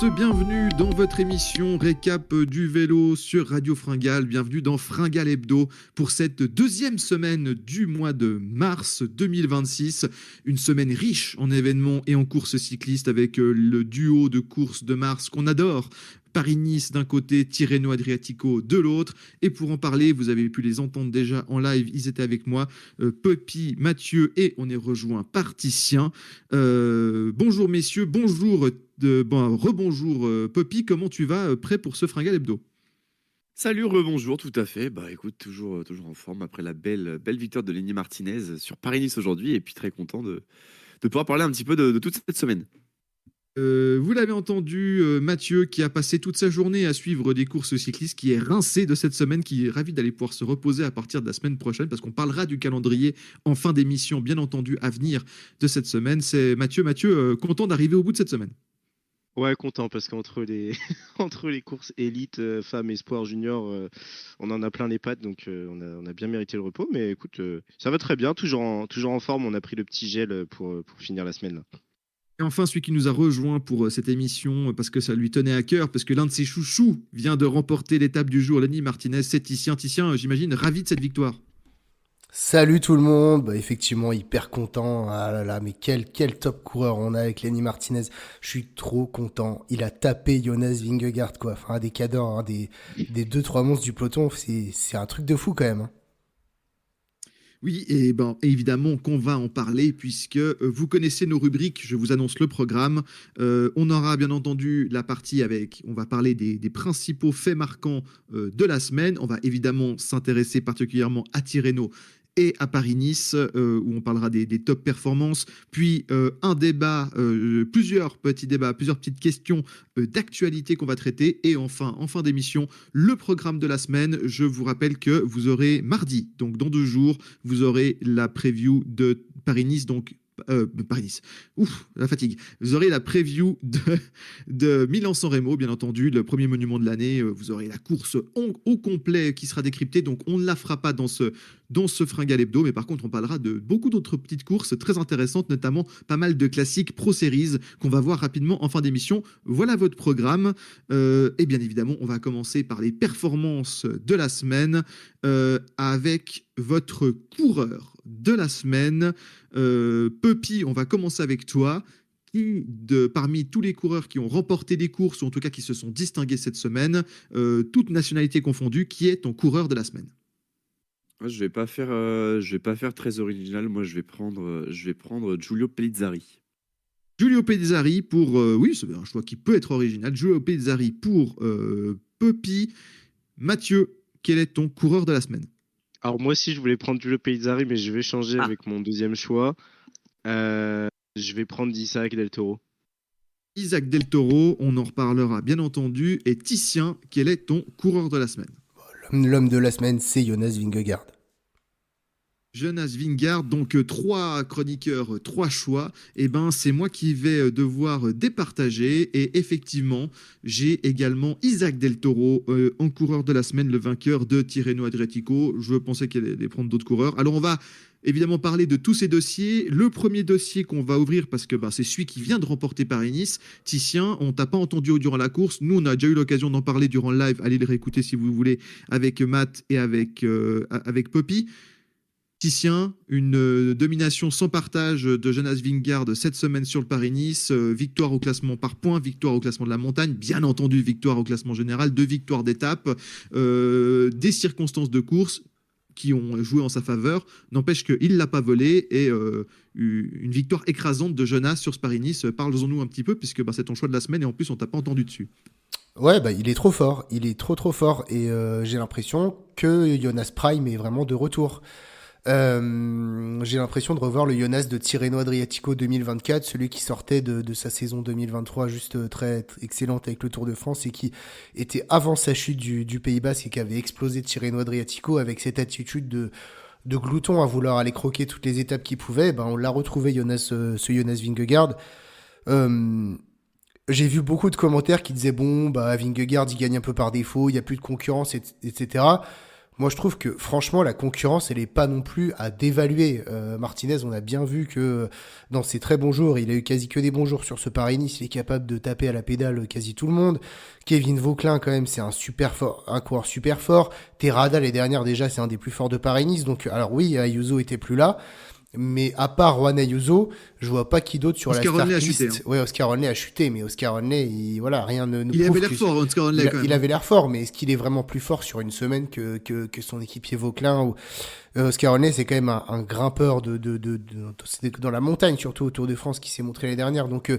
bienvenue dans votre émission Récap du vélo sur Radio Fringale. Bienvenue dans Fringale Hebdo pour cette deuxième semaine du mois de mars 2026. Une semaine riche en événements et en courses cyclistes avec le duo de courses de mars qu'on adore. Paris-Nice d'un côté, Tirreno-Adriatico de l'autre. Et pour en parler, vous avez rebonjour entendre déjà en live, ils étaient avec moi, Poppy, Mathieu et on est rejoint par Titien. Bonjour messieurs, rebonjour Poppy, comment tu vas, prêt pour ce Fringale Hebdo? Salut, rebonjour, tout à fait. Bah écoute, toujours en forme après la belle victoire de Lenny Martinez sur Paris-Nice aujourd'hui et puis très content de pouvoir parler un petit peu de toute cette semaine. Vous l'avez entendu, Mathieu qui a passé toute sa journée à suivre des courses cyclistes, qui est rincé de cette semaine, qui est ravi d'aller pouvoir se reposer à partir de la semaine prochaine parce qu'on parlera du calendrier en fin d'émission, bien entendu, à venir de cette semaine. C'est Mathieu, content d'arriver au bout de cette semaine. Ouais, content parce qu'entre les entre les courses élites, femmes, espoir, junior, on en a plein les pattes, donc on a bien mérité le repos. Mais écoute, ça va très bien, toujours en forme. On a pris le petit gel pour finir la semaine là. Et enfin, celui qui nous a rejoint pour cette émission, parce que ça lui tenait à cœur, parce que l'un de ses chouchous vient de remporter l'étape du jour, Lenny Martinez, c'est Titien. Titien, j'imagine, ravi de cette victoire. Salut tout le monde, effectivement hyper content, ah là là, mais quel top coureur on a avec Lenny Martinez, je suis trop content, il a tapé Jonas Vingegaard quoi, enfin des cadors, des 2-3 monstres du peloton, c'est un truc de fou quand même. Hein. Oui, et évidemment qu'on va en parler puisque vous connaissez nos rubriques, je vous annonce le programme. On aura bien entendu la partie on va parler des principaux faits marquants de la semaine. On va évidemment s'intéresser particulièrement à Tirreno et à Paris-Nice, où on parlera des top performances, puis un débat, plusieurs petits débats, plusieurs petites questions d'actualité qu'on va traiter, et enfin, en fin d'émission, le programme de la semaine. Je vous rappelle que vous aurez mardi, donc dans 2 jours, vous aurez la preview de Paris-Nice, donc Paris-Nice. Ouf, la fatigue. Vous aurez la preview de Milan-San Remo, bien entendu, le premier monument de l'année. Vous aurez la course au complet qui sera décryptée. Donc, on ne la fera pas dans ce Fringale Hebdo, mais par contre, on parlera de beaucoup d'autres petites courses très intéressantes, notamment pas mal de classiques Pro Series qu'on va voir rapidement en fin d'émission. Voilà votre programme. Et bien évidemment, on va commencer par les performances de la semaine avec votre coureur de la semaine. Poppy, on va commencer avec toi. Parmi tous les coureurs qui ont remporté des courses, ou en tout cas qui se sont distingués cette semaine, toutes nationalités confondues, qui est ton coureur de la semaine? Je vais pas faire très original. Moi, je vais prendre Giulio Pellizzari. Giulio Pellizzari pour... oui, c'est un choix qui peut être original. Giulio Pellizzari pour Poppy. Mathieu, quel est ton coureur de la semaine? Alors moi aussi je voulais prendre Giulio Pellizzari, mais je vais changer avec mon deuxième choix. Je vais prendre Isaac Del Toro. Isaac Del Toro, on en reparlera bien entendu. Et Titien, quel est ton coureur de la semaine? L'homme de la semaine, c'est Jonas Vingegaard. Jonas Vingegaard, donc 3 chroniqueurs, 3 choix. Et c'est moi qui vais devoir départager. Et effectivement, j'ai également Isaac Del Toro en coureur de la semaine, le vainqueur de Tirreno-Adriatico. Je pensais qu'il allait prendre d'autres coureurs. Alors on va évidemment parler de tous ces dossiers. Le premier dossier qu'on va ouvrir, parce que c'est celui qui vient de remporter Paris-Nice. Titien, on t'a pas entendu durant la course. Nous, on a déjà eu l'occasion d'en parler durant le live. Allez le réécouter si vous voulez, avec Matt et avec Poppy. Titien, une domination sans partage de Jonas Vingegaard cette semaine sur le Paris-Nice, victoire au classement par points, victoire au classement de la montagne, bien entendu victoire au classement général, 2 victoires d'étape, des circonstances de course qui ont joué en sa faveur. N'empêche qu'il ne l'a pas volé, et une victoire écrasante de Jonas sur ce Paris-Nice. Parle-en-nous un petit peu, puisque c'est ton choix de la semaine et en plus on t'a pas entendu dessus. Ouais, il est trop fort, il est trop fort, et j'ai l'impression que Jonas Prime est vraiment de retour. J'ai l'impression de revoir le Jonas de Tirreno-Adriatico 2024, celui qui sortait de sa saison 2023 juste très excellente avec le Tour de France et qui était avant sa chute du Pays Basque et qui avait explosé Tirreno-Adriatico avec cette attitude de glouton à vouloir aller croquer toutes les étapes qu'il pouvait. On l'a retrouvé, ce Jonas Vingegaard. J'ai vu beaucoup de commentaires qui disaient Vingegaard il gagne un peu par défaut, il n'y a plus de concurrence, etc. Moi, je trouve que franchement, la concurrence, elle est pas non plus à dévaluer. Martinez, on a bien vu que dans ses très bons jours, il a eu quasi que des bons jours sur ce Paris-Nice. Il est capable de taper à la pédale quasi tout le monde. Kevin Vauquelin, quand même, c'est un coureur super fort. Terrada, les dernières déjà, c'est un des plus forts de Paris-Nice. Donc, alors oui, Ayuso était plus là. Mais à part Juan Ayuso, je vois pas qui d'autre sur Oscar la Onley a start chuté, list. hein. Ouais, Oscar Onley a chuté, mais Oscar Onley, voilà, rien ne Il prouve avait l'air que fort, Oscar Onley, quand même, il hein. avait l'air fort, mais est-ce qu'il est vraiment plus fort sur une semaine que son équipier Vauquelin ou Oscar Onley, c'est quand même un grimpeur c'est dans la montagne, surtout au Tour de France, qui s'est montré l'année dernière. Donc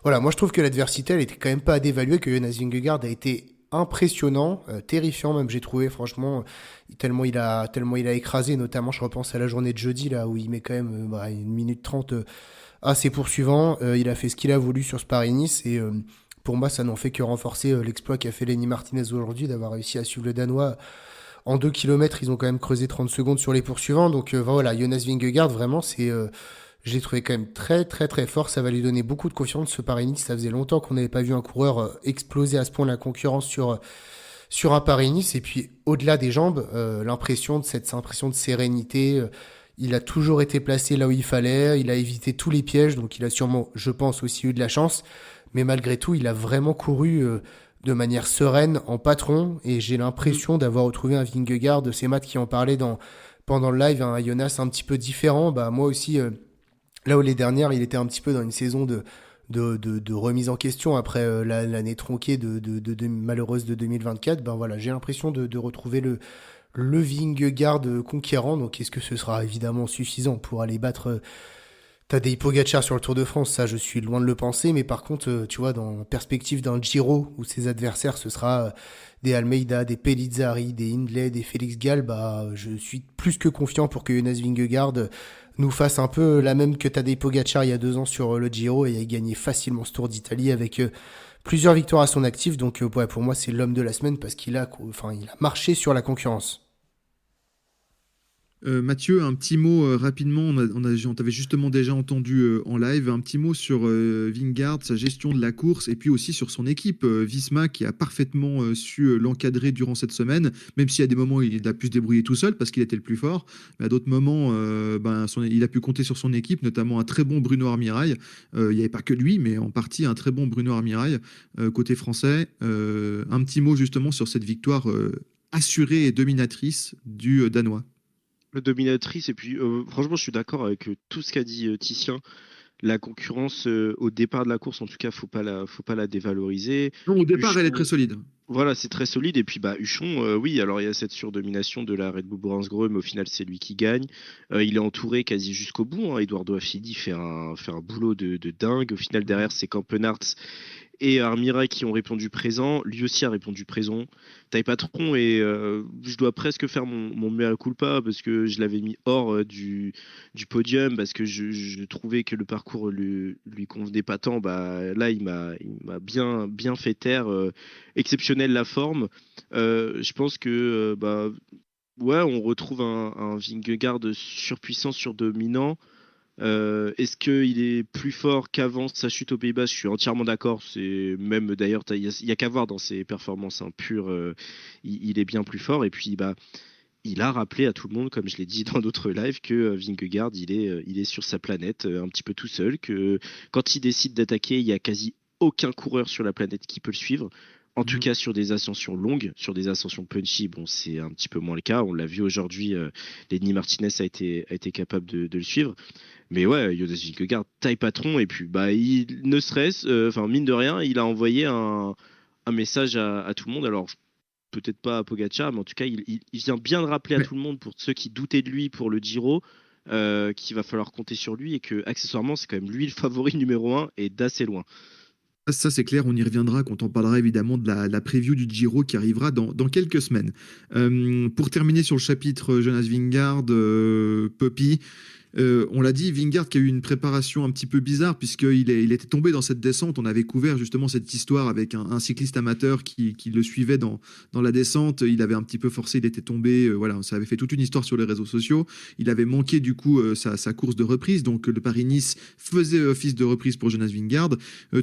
voilà, moi je trouve que l'adversité, elle était quand même pas à dévaluer, que Jonas Vingegaard a été impressionnant, terrifiant même, j'ai trouvé, franchement, tellement il a écrasé, notamment je repense à la journée de jeudi là où il met quand même 1 minute 30 à ses poursuivants. Il a fait ce qu'il a voulu sur ce Paris-Nice et pour moi ça n'en fait que renforcer l'exploit qu'a fait Lenny Martinez aujourd'hui, d'avoir réussi à suivre le Danois en 2 kilomètres. Ils ont quand même creusé 30 secondes sur les poursuivants, donc voilà, Jonas Vingegaard, vraiment je l'ai trouvé quand même très très très fort. Ça va lui donner beaucoup de confiance ce Paris-Nice. Ça faisait longtemps qu'on n'avait pas vu un coureur exploser à ce point la concurrence sur un Paris-Nice. Et puis au-delà des jambes, cette impression de sérénité. Il a toujours été placé là où il fallait. Il a évité tous les pièges. Donc il a sûrement, je pense, aussi eu de la chance. Mais malgré tout, il a vraiment couru de manière sereine en patron. Et j'ai l'impression d'avoir retrouvé un Vingegaard, de ces maths qui en parlaient pendant le live, un Jonas un petit peu différent. Bah moi aussi. Là où les dernières, il était un petit peu dans une saison de remise en question après l'année tronquée malheureuse de 2024. Ben voilà, j'ai l'impression de retrouver le Vingegaard conquérant. Donc est-ce que ce sera évidemment suffisant pour aller battre Tadej Pogacar sur le Tour de France? Ça, je suis loin de le penser. Mais par contre, tu vois, dans la perspective d'un Giro où ses adversaires, ce sera des Almeida, des Pellizzari, des Hindley, des Félix Gall, bah, je suis plus que confiant pour que Jonas Vingegaard nous fasse un peu la même que Tadej Pogacar il y a 2 ans sur le Giro et ait gagné facilement ce Tour d'Italie avec plusieurs victoires à son actif. Donc ouais, pour moi, c'est l'homme de la semaine parce il a marché sur la concurrence. Mathieu, un petit mot rapidement. On t'avait justement déjà entendu en live. Un petit mot sur Vingegaard, sa gestion de la course, et puis aussi sur son équipe Visma, qui a parfaitement su l'encadrer durant cette semaine, même s'il y a des moments où il a pu se débrouiller tout seul parce qu'il était le plus fort. Mais à d'autres moments, il a pu compter sur son équipe, notamment un très bon Bruno Armirail. Il n'y avait pas que lui, mais en partie un très bon Bruno Armirail côté français. Un petit mot justement sur cette victoire assurée et dominatrice du Danois. Le dominatrice, et puis franchement, je suis d'accord avec tout ce qu'a dit Titien. La concurrence au départ de la course, en tout cas, faut pas la dévaloriser. Non, au départ, elle est Huchon, très solide. voilà, c'est très solide. Et puis, bah, Huchon, oui, alors il y a cette surdomination de la Red Bull Bransgreux, mais au final, c'est lui qui gagne. Il est entouré quasi jusqu'au bout, hein. Eduardo Affidi fait un boulot de dingue. Au final, derrière, c'est Campenarts et Armirail qui ont répondu présent. Lui aussi a répondu présent. Taille Patron, et je dois presque faire mon mea culpa parce que je l'avais mis hors du podium parce que je trouvais que le parcours lui convenait pas tant. Bah, là, il m'a bien fait taire. Exceptionnelle la forme. Je pense que bah, ouais, on retrouve un Vingegaard surpuissant, surdominant. Est-ce qu'il est plus fort qu'avant sa chute aux Pays-Bas? Je suis entièrement d'accord. C'est même d'ailleurs, il y a qu'à voir dans ses performances hein, pures, il est bien plus fort. Et puis bah, il a rappelé à tout le monde, comme je l'ai dit dans d'autres lives, que Vingegaard il est sur sa planète un petit peu tout seul. Que quand il décide d'attaquer, il y a quasi aucun coureur sur la planète qui peut le suivre. En tout cas, sur des ascensions longues, sur des ascensions punchy, bon, c'est un petit peu moins le cas. On l'a vu aujourd'hui, Lenny Martinez a été capable de le suivre. Mais ouais, Jonas Vingegaard, taille patron, et puis bah, il ne serait-ce, enfin mine de rien, il a envoyé un message à tout le monde. Alors peut-être pas à Pogacar, mais en tout cas, il vient bien de rappeler à Mais tout le monde, pour ceux qui doutaient de lui pour le Giro, qu'il va falloir compter sur lui et que accessoirement, c'est quand même lui le favori numéro 1 et d'assez loin. ça, c'est clair, on y reviendra quand on parlera évidemment de la preview du Giro qui arrivera dans quelques semaines. Pour terminer sur le chapitre Jonas Vingegaard, Puppy, On l'a dit, Vingegaard qui a eu une préparation un petit peu bizarre il était tombé dans cette descente. On avait couvert justement cette histoire avec un cycliste amateur qui le suivait dans la descente. Il avait un petit peu forcé, il était tombé. Voilà, ça avait fait toute une histoire sur les réseaux sociaux. Il avait manqué du coup sa course de reprise. Donc le Paris-Nice faisait office de reprise pour Jonas Vingegaard.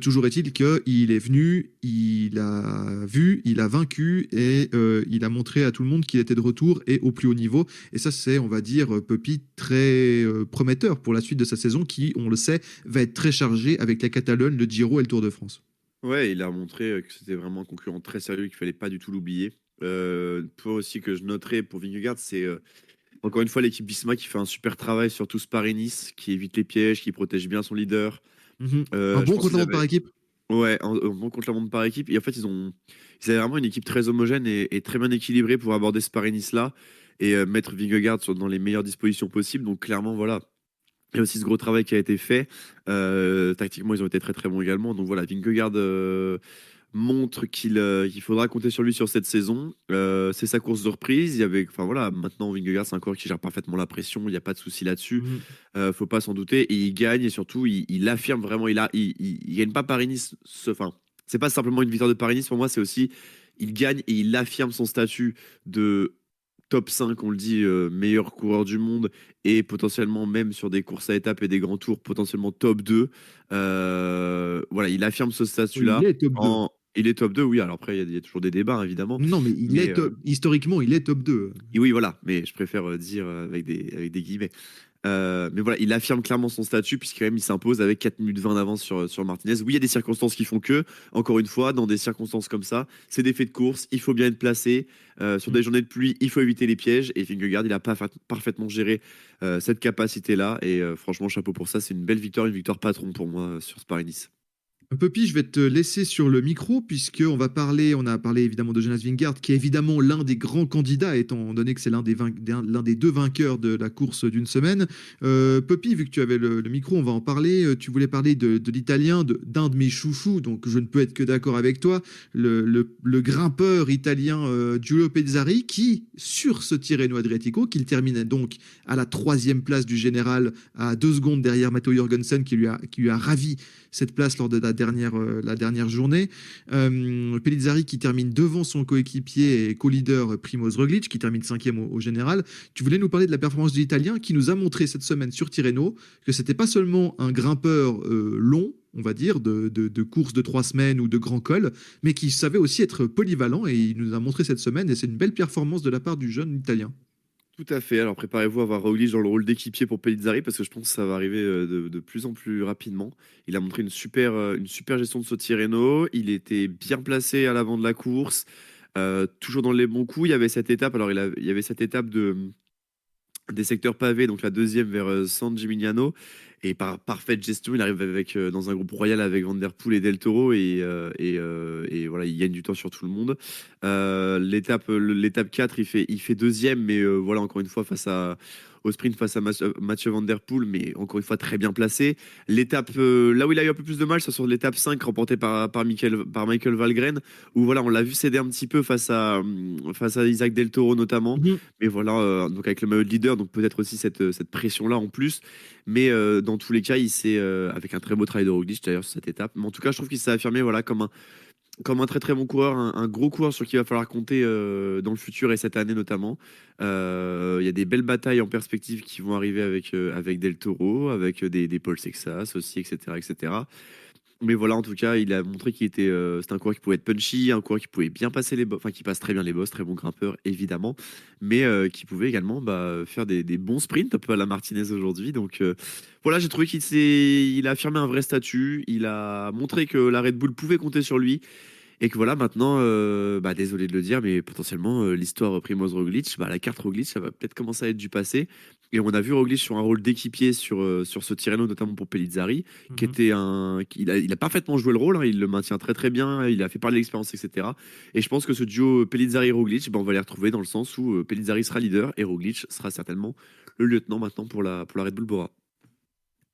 Toujours est-il qu'il est venu, il a vu, il a vaincu et il a montré à tout le monde qu'il était de retour et au plus haut niveau. Et ça, c'est, on va dire, Puppy, très prometteur pour la suite de sa saison qui, on le sait, va être très chargée avec la Catalogne, le Giro et le Tour de France. Ouais, il a montré que c'était vraiment un concurrent très sérieux, qu'il fallait pas du tout l'oublier. Point aussi que je noterais pour Vingegaard, c'est encore une fois l'équipe Visma qui fait un super travail sur tout ce Paris-Nice, qui évite les pièges, qui protège bien son leader. Un Je bon pense qu'ils contre-la-montre par avaient équipe. ouais, un bon contre-la-montre par équipe. Et en fait, ils avaient vraiment une équipe très homogène et très bien équilibrée pour aborder ce Paris-Nice-là et mettre Vingegaard dans les meilleures dispositions possibles. Donc clairement, voilà. Il y a aussi ce gros travail qui a été fait. Tactiquement, ils ont été très très bons également. Donc voilà, Vingegaard montre qu'il faudra compter sur lui sur cette saison. C'est sa course de reprise. Enfin voilà, maintenant Vingegaard, c'est un coureur qui gère parfaitement la pression. Il n'y a pas de souci là-dessus. Faut pas s'en douter. Et il gagne et surtout, il affirme vraiment. Il gagne pas Paris-Nice. Enfin, c'est pas simplement une victoire de Paris-Nice. Pour moi, c'est aussi il gagne et il affirme son statut de top 5, on le dit, meilleur coureur du monde et potentiellement même sur des courses à étapes et des grands tours, potentiellement top 2. Voilà, il affirme ce Oui, il statut-là. est top 2. Il est top 2, oui. Alors après, il y a toujours des débats, évidemment. Non, mais Mais historiquement, il est top 2. oui, voilà. Mais je préfère dire avec des guillemets. Mais voilà, il affirme clairement son statut puisqu'il même il s'impose avec 4 minutes 20 d'avance sur Martinez. Oui, il y a des circonstances qui font que, encore une fois, dans des circonstances comme ça, c'est des faits de course, il faut bien être placé. Sur des journées de pluie, il faut éviter les pièges. Et Vingegaard, il a pas parfaitement géré cette capacité-là. Et franchement, chapeau pour ça. C'est une belle victoire, une victoire patron pour moi sur ce Paris-Nice. Poppy, je vais te laisser sur le micro puisque on a parlé évidemment de Jonas Vingegaard qui est évidemment l'un des grands candidats étant donné que c'est l'un des deux vainqueurs de la course d'une semaine. Poppy, vu que tu avais le micro, on va en parler. Tu voulais parler de l'Italien, d'un de mes chouchous, donc je ne peux être que d'accord avec toi, le grimpeur italien Giulio Pezzari qui, sur ce Tirreno Adriatico, qu'il terminait donc à la 3e place du général à 2 secondes derrière Matteo Jorgensen qui lui a ravi cette place lors de la dernière journée. Pellizzari qui termine devant son coéquipier et co-leader Primoz Roglic qui termine 5e au général. Tu voulais nous parler de la performance de l'Italien qui nous a montré cette semaine sur Tirreno que c'était pas seulement un grimpeur long, on va dire, de courses de 3 semaines ou de grands cols, mais qui savait aussi être polyvalent et il nous a montré cette semaine et c'est une belle performance de la part du jeune Italien. Tout à fait. Alors préparez-vous à avoir Roglic dans le rôle d'équipier pour Pellizzari parce que je pense que ça va arriver de plus en plus rapidement. Il a montré une super gestion de ce Tirreno. Il était bien placé à l'avant de la course, toujours dans les bons coups. Il y avait cette étape. Alors il y avait cette étape des secteurs pavés, donc la deuxième vers San Gimignano. Et par parfaite gestion, il arrive dans un groupe royal avec Van Der Poel et Del Toro et voilà, il gagne du temps sur tout le monde. L'étape 4, il fait deuxième, mais voilà, encore une fois, au sprint face à Mathieu Van Der Poel, mais encore une fois très bien placé. L'étape, là où il a eu un peu plus de mal, c'est sur l'étape 5 remportée par Michael Valgren, où voilà, on l'a vu céder un petit peu face à Isaac Del Toro notamment. Mais voilà, donc avec le maillot de leader, donc peut-être aussi cette pression-là en plus. Mais dans tous les cas, il s'est, avec un très beau travail de Roglic d'ailleurs sur cette étape. Mais en tout cas, je trouve qu'il s'est affirmé voilà, comme un très très bon coureur, un gros coureur sur qui il va falloir compter dans le futur et cette année notamment. Il y a des belles batailles en perspective qui vont arriver avec Del Toro, avec des Paul Sexas aussi, etc., etc. Mais voilà, en tout cas, il a montré c'était un coureur qui pouvait être punchy, un coureur qui pouvait bien passer enfin qui passe très bien les bosses, très bon grimpeur évidemment, mais qui pouvait également faire des bons sprints un peu à la Martinez aujourd'hui. Donc voilà, j'ai trouvé il a affirmé un vrai statut, il a montré que la Red Bull pouvait compter sur lui. Et que voilà, maintenant, désolé de le dire, mais potentiellement, l'histoire Primoz Roglic, la carte Roglic, ça va peut-être commencer à être du passé. Et on a vu Roglic sur un rôle d'équipier sur ce Tirreno, notamment pour Pellizzari, qui était il a parfaitement joué le rôle, hein, il le maintient très très bien, il a fait parler de l'expérience, etc. Et je pense que ce duo Pellizzari-Roglic, on va les retrouver dans le sens où Pellizzari sera leader et Roglic sera certainement le lieutenant maintenant pour la Red Bull Bora.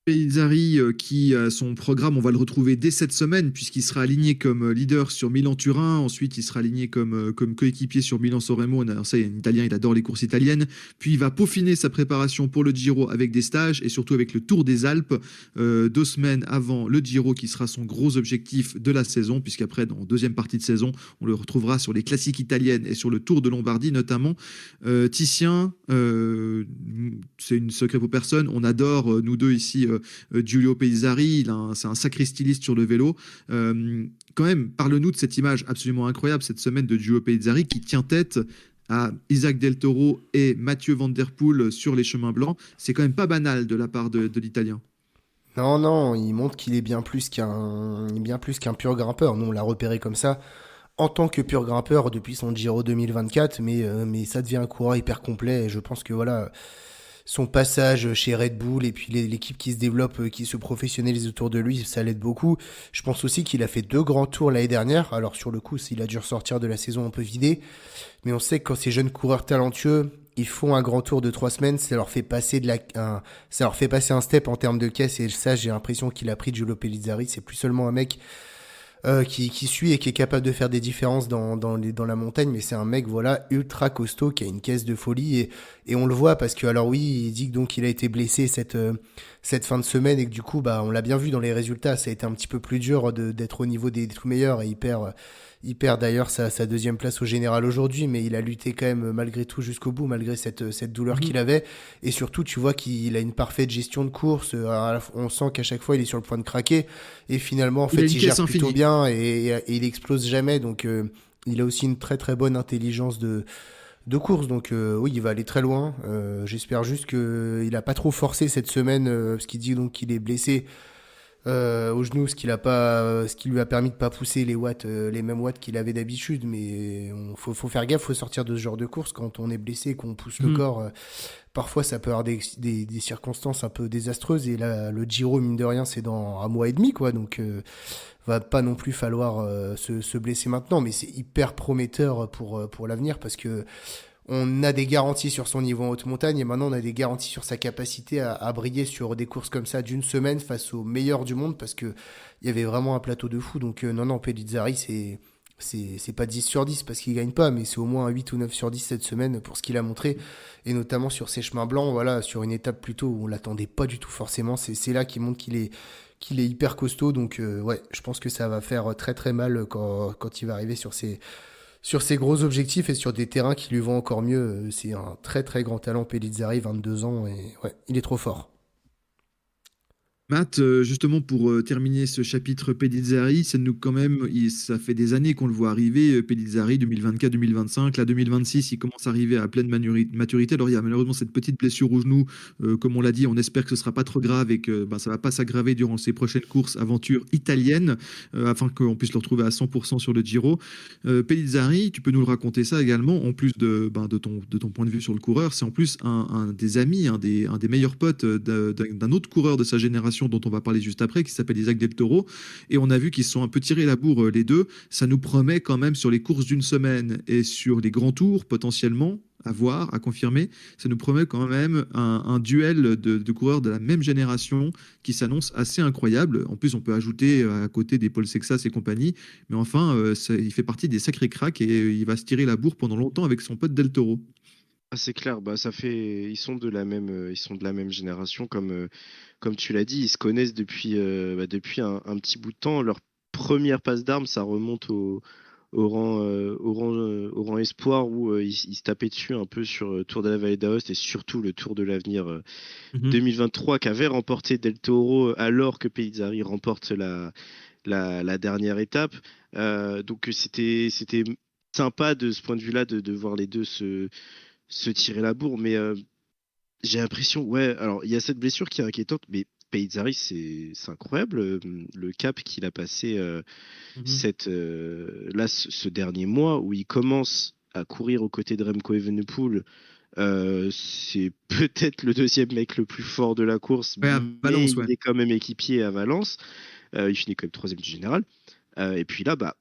Pellizzari qui son programme, on va le retrouver dès cette semaine puisqu'il sera aligné comme leader sur Milan-Turin. Ensuite, il sera aligné comme coéquipier sur Milan-San Remo. Ça, un Italien, il adore les courses italiennes. Puis il va peaufiner sa préparation pour le Giro avec des stages et surtout avec le Tour des Alpes 2 semaines avant le Giro qui sera son gros objectif de la saison puisqu'après, dans deuxième partie de saison, on le retrouvera sur les classiques italiennes et sur le Tour de Lombardie notamment. Titien, c'est une secret pour personne. On adore, nous deux ici, Giulio Pellizzari, c'est un sacré styliste sur le vélo. Quand même, parle-nous de cette image absolument incroyable cette semaine de Giulio Pellizzari qui tient tête à Isaac Del Toro et Mathieu Van Der Poel sur les chemins blancs. C'est quand même pas banal de la part de l'Italien. Non, non, il montre qu'il est bien plus qu'un pur grimpeur. Nous, on l'a repéré comme ça en tant que pur grimpeur depuis son Giro 2024, mais ça devient un coureur hyper complet. Et je pense que voilà, son passage chez Red Bull et puis l'équipe qui se développe, qui se professionnalise autour de lui, ça l'aide beaucoup. Je pense aussi qu'il a fait 2 grands tours l'année dernière. Alors sur le coup, il a dû ressortir de la saison un peu vidé, mais on sait que quand ces jeunes coureurs talentueux, ils font un grand tour de 3 semaines, ça leur fait passer ça leur fait passer un step en termes de caisse. Et ça, j'ai l'impression qu'il a pris Giulio Pellizzari. C'est plus seulement un mec qui suit et qui est capable de faire des différences dans la montagne, mais c'est un mec voilà ultra costaud qui a une caisse de folie et on le voit parce que alors oui, il dit que donc il a été blessé cette fin de semaine et que du coup bah on l'a bien vu dans les résultats, ça a été un petit peu plus dur d'être au niveau des tout meilleurs et il perd d'ailleurs sa deuxième place au général aujourd'hui, mais il a lutté quand même malgré tout jusqu'au bout, malgré cette douleur qu'il avait. Et surtout, tu vois qu'il a une parfaite gestion de course. On sent qu'à chaque fois, il est sur le point de craquer. Et finalement, en Il a fait, une il gère caisse plutôt infinie. bien et il explose jamais. Donc, il a aussi une très très bonne intelligence de course. Donc, oui, il va aller très loin. J'espère juste qu'il n'a pas trop forcé cette semaine, parce qu'il dit donc qu'il est blessé au genou, ce qui lui a permis de pas pousser les watts, les mêmes watts qu'il avait d'habitude. Mais faut faire gaffe, faut sortir de ce genre de course quand on est blessé, qu'on pousse le corps. Parfois, ça peut avoir des circonstances un peu désastreuses. Et là, le Giro, mine de rien, c'est dans un mois et demi, quoi. Donc, va pas non plus falloir se blesser maintenant. Mais c'est hyper prometteur pour l'avenir parce que on a des garanties sur son niveau en haute montagne et maintenant on a des garanties sur sa capacité à briller sur des courses comme ça d'une semaine face aux meilleurs du monde parce que il y avait vraiment un plateau de fou. Donc non, Pellizzari, c'est pas 10 sur 10 parce qu'il gagne pas, mais c'est au moins un 8 ou 9 sur 10 cette semaine pour ce qu'il a montré. Et notamment sur ces chemins blancs, voilà, sur une étape plutôt où on l'attendait pas du tout forcément. C'est là qu'il montre qu'il est hyper costaud. Donc ouais, je pense que ça va faire très très mal quand il va arriver sur ses gros objectifs et sur des terrains qui lui vont encore mieux. C'est un très très grand talent, Pellizzari, 22 ans, et ouais, il est trop fort. Matt, justement pour terminer ce chapitre Pellizzari, ça nous quand même, ça fait des années qu'on le voit arriver, Pellizzari 2024-2025, là 2026, il commence à arriver à pleine maturité. Alors il y a malheureusement cette petite blessure au genou, comme on l'a dit, on espère que ce sera pas trop grave et que ben, ça va pas s'aggraver durant ses prochaines courses, aventures italiennes, afin qu'on puisse le retrouver à 100% sur le Giro. Pellizzari, tu peux nous le raconter ça également, en plus de ton point de vue sur le coureur, c'est en plus un des amis, un des meilleurs potes d'un autre coureur de sa génération dont on va parler juste après, qui s'appelle Isaac Del Toro. Et on a vu qu'ils se sont un peu tirés la bourre les deux. Ça nous promet quand même sur les courses d'une semaine et sur les grands tours potentiellement, à voir, à confirmer, ça nous promet quand même un duel de coureurs de la même génération qui s'annonce assez incroyable. En plus, on peut ajouter à côté des Paul Sexas et compagnie, mais enfin, il fait partie des sacrés cracks et il va se tirer la bourre pendant longtemps avec son pote Del Toro. Ah, c'est clair, bah ils sont de la même génération comme tu l'as dit, ils se connaissent depuis un petit bout de temps. Leur première passe d'armes, ça remonte au rang espoir où ils se tapaient dessus un peu sur Tour de la Vallée d'Aoste et surtout le Tour de l'Avenir Mhm. 2023 qu'avait remporté Del Toro alors que Pellizzari remporte la dernière étape. Donc c'était sympa de ce point de vue-là de voir les deux se tirer la bourre, mais j'ai l'impression, ouais, alors il y a cette blessure qui est inquiétante, mais Pellizzari, c'est incroyable le cap qu'il a passé Mhm. là ce dernier mois où il commence à courir aux côtés de Remco Evenepoel. C'est peut-être le deuxième mec le plus fort de la course, Ouais, à mais Valence, ouais. il est quand même équipier à Valence. Il finit quand même troisième du général. Et puis là, bah,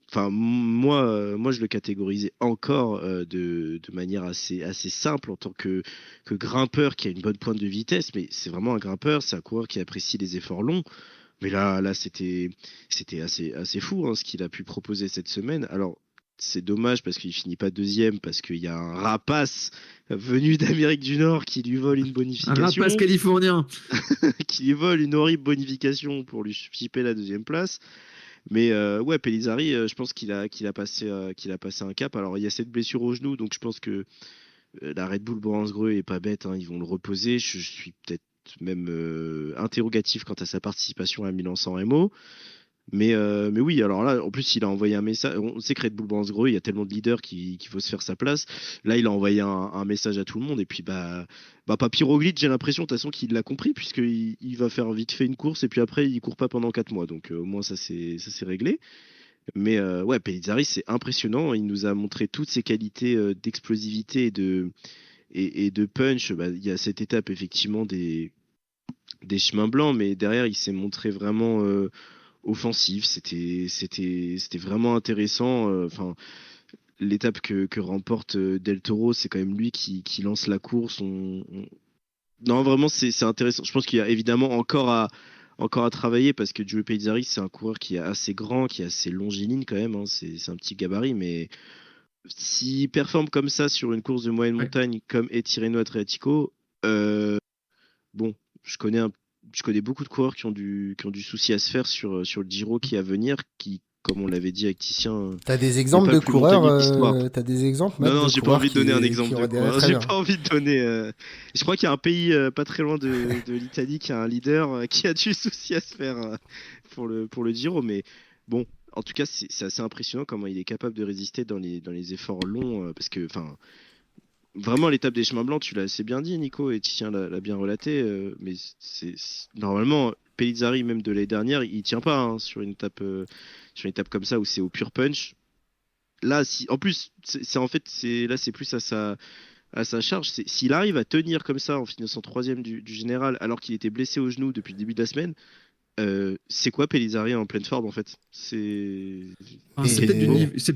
Enfin, moi, je le catégorisais encore de manière assez simple en tant que grimpeur qui a une bonne pointe de vitesse, mais c'est vraiment un grimpeur, c'est un coureur qui apprécie les efforts longs. Mais là, c'était assez fou hein, ce qu'il a pu proposer cette semaine. Alors, c'est dommage parce qu'il finit pas deuxième, parce qu'il y a un rapace venu d'Amérique du Nord qui lui vole une Un rapace bonification, californien. qui lui vole une horrible bonification pour lui chipper la deuxième place. Mais ouais, Pellizzari, je pense qu'il a passé un cap. Alors, il y a cette blessure au genou, donc je pense que la Red Bull Boransgreux est pas bête, hein, ils vont le reposer. Je suis peut-être même interrogatif quant à sa participation à Milan-San Remo. Mais oui, alors là, en plus, il a envoyé un message. On sait que Red Bull Boransgreux, il y a tellement de leaders qu'il faut se faire sa place. Là, il a envoyé un message à tout le monde. Et puis, Papy Roglic, j'ai l'impression, de toute façon, qu'il l'a compris, puisqu'il va faire vite fait une course. Et puis après, il court pas pendant 4 mois. Donc, au moins, ça c'est réglé. Mais ouais, Pellizzari, c'est impressionnant. Il nous a montré toutes ses qualités d'explosivité et de punch. Il y a cette étape, effectivement, des chemins blancs. Mais derrière, il s'est montré vraiment offensif. C'était vraiment intéressant. Enfin, l'étape que remporte Del Toro, c'est quand même lui qui lance la course. Non, vraiment, c'est intéressant. Je pense qu'il y a évidemment encore à travailler parce que Giulio Pellizzari, c'est un coureur qui est assez grand, qui est assez longiligne quand même, hein. C'est un petit gabarit, mais s'il performe comme ça sur une course de moyenne Ouais. montagne comme est Tirreno Adriatico, euh, bon, je connais je connais beaucoup de coureurs qui ont du souci à se faire sur le Giro qui est à venir, qui, comme on l'avait dit avec Titien, T'as des n'est exemples pas le de plus coureurs, montagneux de l'histoire. t'as des exemples, Non, Matt, non, de j'ai pas coureurs envie de donner un exemple qui de auraient des coureur. très J'ai bien. pas envie de donner. Je crois qu'il y a un pays pas très loin de l'Italie qui a un leader qui a du souci à se faire pour le Giro. Mais bon, en tout cas, c'est assez impressionnant comment il est capable de résister dans les efforts longs. Parce que, enfin, vraiment, l'étape des chemins blancs, tu l'as assez bien dit, Nico, et Titien l'a bien relaté. Mais normalement, Pellizzari, même de l'année dernière, il tient pas hein, sur une étape comme ça où c'est au pur punch. Là, si, en plus, en fait, là, c'est plus à sa charge. S'il arrive à tenir comme ça en finissant troisième du général, alors qu'il était blessé au genou depuis le début de la semaine, c'est quoi Pellizzari en pleine forme en fait? Enfin, C'est c'est peut-être du Et quasiment. niveau, c'est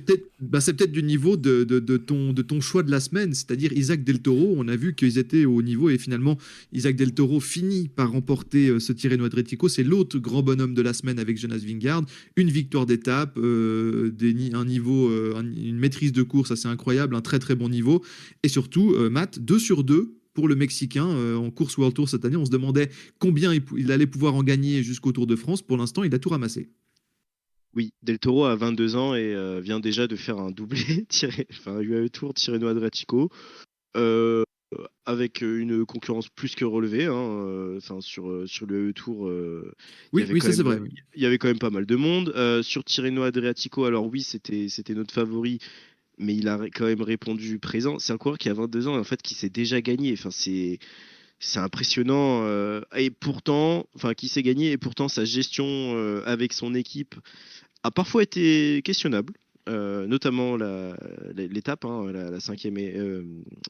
peut-être du niveau de ton choix de la semaine, c'est-à-dire Isaac Del Toro. On a vu qu'ils étaient au niveau et finalement Isaac Del Toro finit par remporter ce Tirreno Adriatico. C'est l'autre grand bonhomme de la semaine avec Jonas Vingegaard. Une victoire d'étape, un niveau, une maîtrise de course assez incroyable, un très très bon niveau. Et surtout, Matt, 2 sur 2 pour le Mexicain en course World Tour cette année. On se demandait combien il allait pouvoir en gagner jusqu'au Tour de France. Pour l'instant, il a tout ramassé. Oui, Del Toro a 22 ans et vient déjà de faire un doublé, enfin UAE Tour Tirreno Adriatico, euh, avec une concurrence plus que relevée, hein, enfin sur le UAE Tour, il y Oui, avait oui, quand ça c'est même vrai. pas mal de monde. Sur Tirreno Adriatico, alors oui, c'était notre favori, mais il a quand même répondu présent. C'est un coureur qui a 22 ans et en fait qui s'est déjà gagné. Enfin, c'est impressionnant. Et pourtant, enfin, qui s'est gagné et pourtant sa gestion avec son équipe a parfois été questionnable. Notamment l'étape, hein, la cinquième,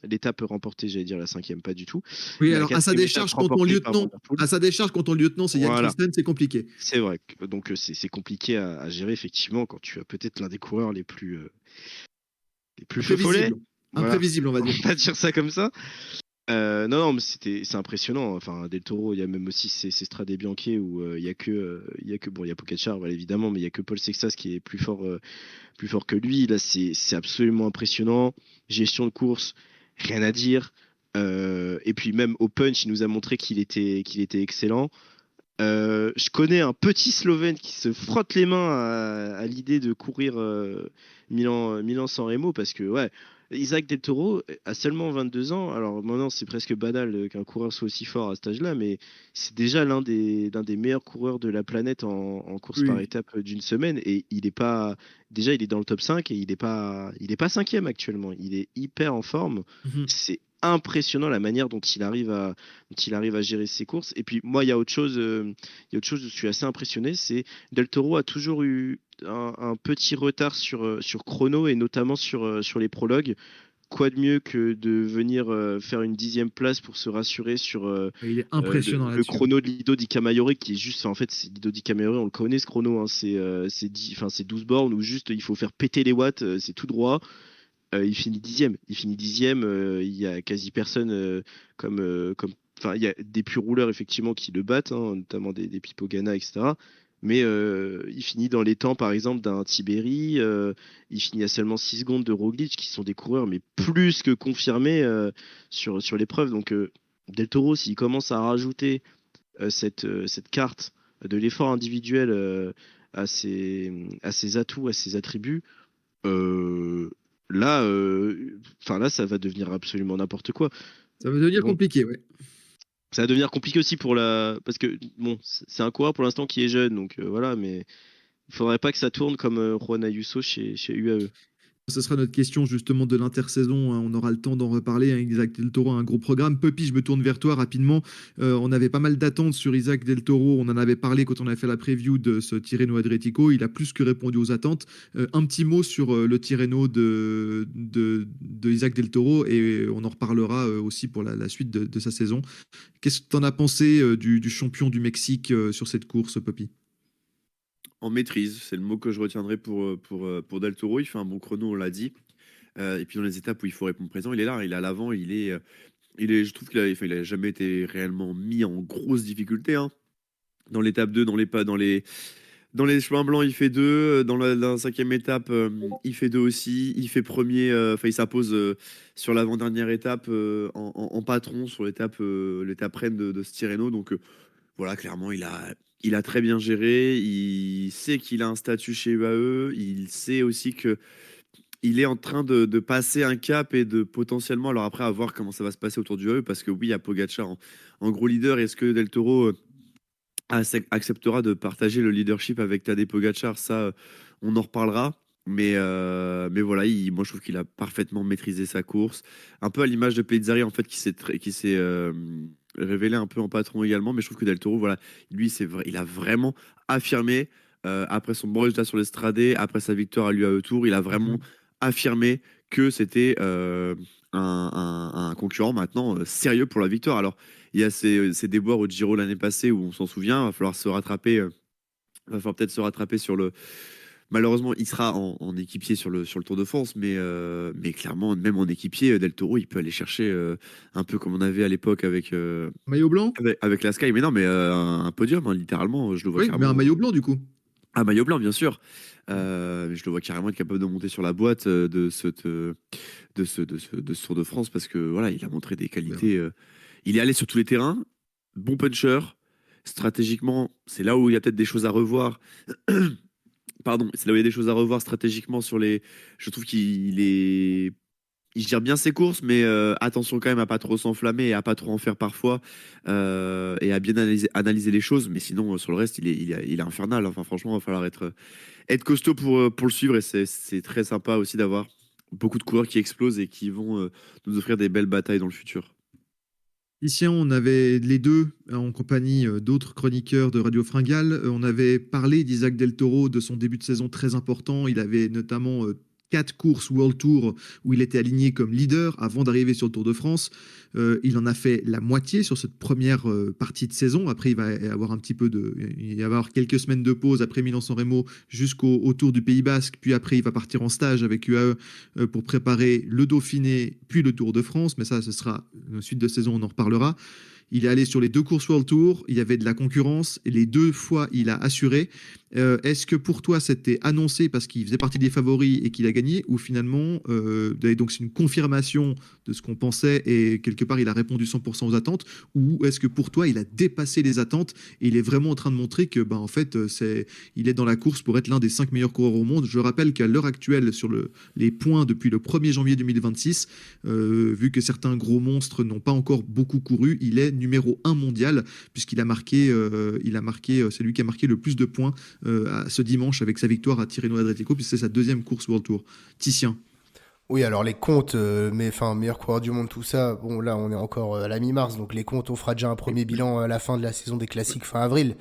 l'étape remportée, j'allais dire la cinquième, pas du tout. Oui, La alors à sa quatrième étape décharge, quand ton remportée par Van lieutenant, der Poel. à sa décharge, quand ton lieutenant, c'est Yann Voilà, Christen, c'est compliqué. c'est vrai. Donc c'est compliqué à gérer effectivement quand tu as peut-être l'un des coureurs les plus feu follets. Imprévisible. Voilà, Imprévisible, on va on dire. va dire ça comme ça. Non, non, mais c'est impressionnant. Enfin, Del Toro, il y a même aussi ces Strade Bianche où il y a que bon, il y a Pogacar, voilà, évidemment, mais il y a que Paul Sexas qui est plus fort que lui. Là, c'est absolument impressionnant. Gestion de course, rien à dire. Et puis même au punch, il nous a montré qu'il était excellent. Je connais un petit Slovène qui se frotte les mains à l'idée de courir Milan-San Remo parce que ouais, Isaac Del Toro a seulement 22 ans. Alors maintenant, c'est presque banal qu'un coureur soit aussi fort à cet âge-là, mais c'est déjà l'un des meilleurs coureurs de la planète en course par Oui. étape d'une semaine et il est pas déjà il est dans le top 5 et il est pas cinquième actuellement. Il est hyper en forme. Mhm. C'est impressionnant la manière dont il arrive à gérer ses courses. Et puis moi, il y a autre chose où je suis assez impressionné, c'est Del Toro a toujours eu un petit retard sur chrono et notamment sur les prologues. quoi de mieux que de venir faire une 10e place pour se rassurer sur Il est impressionnant le là-dessus. chrono de Lido Di Camaiore qui est juste, en fait, c'est Lido Di Camaiore, on le connaît ce chrono, hein, c'est 12 bornes où juste il faut faire péter les watts, c'est tout droit. Il finit 10e. Il finit 10e, il y a quasi personne enfin, il y a des purs rouleurs effectivement qui le battent, hein, notamment des Pipo Ganna, etc. Mais il finit dans les temps, par exemple, d'un Tiberi. Il finit à seulement 6 secondes de Roglic, qui sont des coureurs, mais plus que confirmés sur l'épreuve. Donc, Del Toro, s'il commence à rajouter cette carte de l'effort individuel à ses atouts, à ses attributs, euh, là, là, ça va devenir absolument n'importe quoi. Ça va devenir Bon, compliqué, ouais. ça va devenir compliqué aussi parce que bon, c'est un coureur pour l'instant qui est jeune, donc voilà, mais il faudrait pas que ça tourne comme Juan Ayuso chez UAE. Ce sera notre question justement de l'intersaison, hein. On aura le temps d'en reparler, hein. Isaac Del Toro a un gros programme. Puppy, je me tourne vers toi rapidement. On avait pas mal d'attentes sur Isaac Del Toro. On en avait parlé quand on a fait la preview de ce Tirreno Adriatico. Il a plus que répondu aux attentes. Un petit mot sur le Tirreno de Isaac Del Toro et on en reparlera aussi pour la suite de sa saison. Qu'est-ce que tu en as pensé du champion du Mexique sur cette course, Puppy? En maîtrise, c'est le mot que je retiendrai pour Del Toro. Il fait un bon chrono, on l'a dit. Et puis dans les étapes où il faut répondre présent, il est là, il est à l'avant, je trouve il a jamais été réellement mis en grosse difficulté, hein. Dans l'étape 2, dans les chemins blancs, il fait 2. Dans la cinquième étape, il fait 2 aussi. Il fait premier, il s'impose sur l'avant-dernière étape en patron sur l'étape reine de Stirreno. Donc voilà, clairement, il a très bien géré. Il sait qu'il a un statut chez UAE. Il sait aussi que il est en train de passer un cap et de potentiellement, alors après, à voir comment ça va se passer autour du UAE, parce que oui, il y a Pogacar en gros leader. Est-ce que Del Toro acceptera de partager le leadership avec Tadej Pogacar? Ça, on en reparlera. Mais voilà, moi je trouve qu'il a parfaitement maîtrisé sa course. Un peu à l'image de Pezzari, en fait, qui s'est révélé un peu en patron également. Mais je trouve que Del Toro, voilà, lui, il a vraiment affirmé, après son bon résultat sur l'Estradé, après sa victoire à l'UAE Tour, il a vraiment affirmé que c'était un concurrent maintenant sérieux pour la victoire. Alors, il y a ces déboires au Giro l'année passée où on s'en souvient. Il va falloir se rattraper. Va falloir peut-être se rattraper sur le. Malheureusement, il sera en équipier sur le Tour de France, mais clairement, même en équipier, Del Toro, il peut aller chercher un peu comme on avait à l'époque Maillot blanc? avec la Sky. Mais non, mais un podium, hein, littéralement, je le vois Oui, mais un carrément. maillot blanc du coup. Un maillot blanc, bien sûr. Mais je le vois carrément être capable de monter sur la boîte de ce Tour de France parce que voilà, il a montré des qualités. Il est allé sur tous les terrains, bon puncher. Stratégiquement, c'est là où il y a peut-être des choses à revoir. Pardon, c'est là où il y a des choses à revoir stratégiquement sur les. Je trouve il gère bien ses courses, mais attention quand même à pas trop s'enflammer et à pas trop en faire parfois, et à bien analyser les choses. Mais sinon, sur le reste, il est infernal. Enfin, franchement, il va falloir être costaud pour le suivre. Et c'est très sympa aussi d'avoir beaucoup de coureurs qui explosent et qui vont nous offrir des belles batailles dans le futur. Ici, on avait les deux en compagnie d'autres chroniqueurs de Radio Fringale. On avait parlé d'Isaac Del Toro, de son début de saison très important. Il avait notamment 4 courses World Tour où il était aligné comme leader avant d'arriver sur le Tour de France. Il en a fait la moitié sur cette première partie de saison. Après, il va avoir il va avoir quelques semaines de pause après Milan-San Remo jusqu'au Tour du Pays Basque. Puis après, il va partir en stage avec UAE pour préparer le Dauphiné puis le Tour de France. Mais ça, ce sera une suite de saison, on en reparlera. Il est allé sur les 2 courses World Tour, il y avait de la concurrence, et les 2 fois il a assuré. Est-ce que pour toi c'était annoncé parce qu'il faisait partie des favoris et qu'il a gagné, ou finalement donc c'est une confirmation de ce qu'on pensait et quelque part il a répondu 100% aux attentes, ou est-ce que pour toi il a dépassé les attentes et il est vraiment en train de montrer que en fait il est dans la course pour être l'un des 5 meilleurs coureurs au monde? Je rappelle qu'à l'heure actuelle sur les points depuis le 1er janvier 2026, vu que certains gros monstres n'ont pas encore beaucoup couru, il est numéro 1 mondial puisqu'il a marqué, c'est lui qui a marqué le plus de points ce dimanche avec sa victoire à Tirreno Adriatico, puisque c'est sa 2e course World Tour. Titien. Oui, alors les comptes, mais enfin, meilleur coureur du monde, tout ça, bon, là, on est encore à la mi-mars, donc les comptes, on fera déjà un premier bilan à la fin de la saison des classiques fin avril.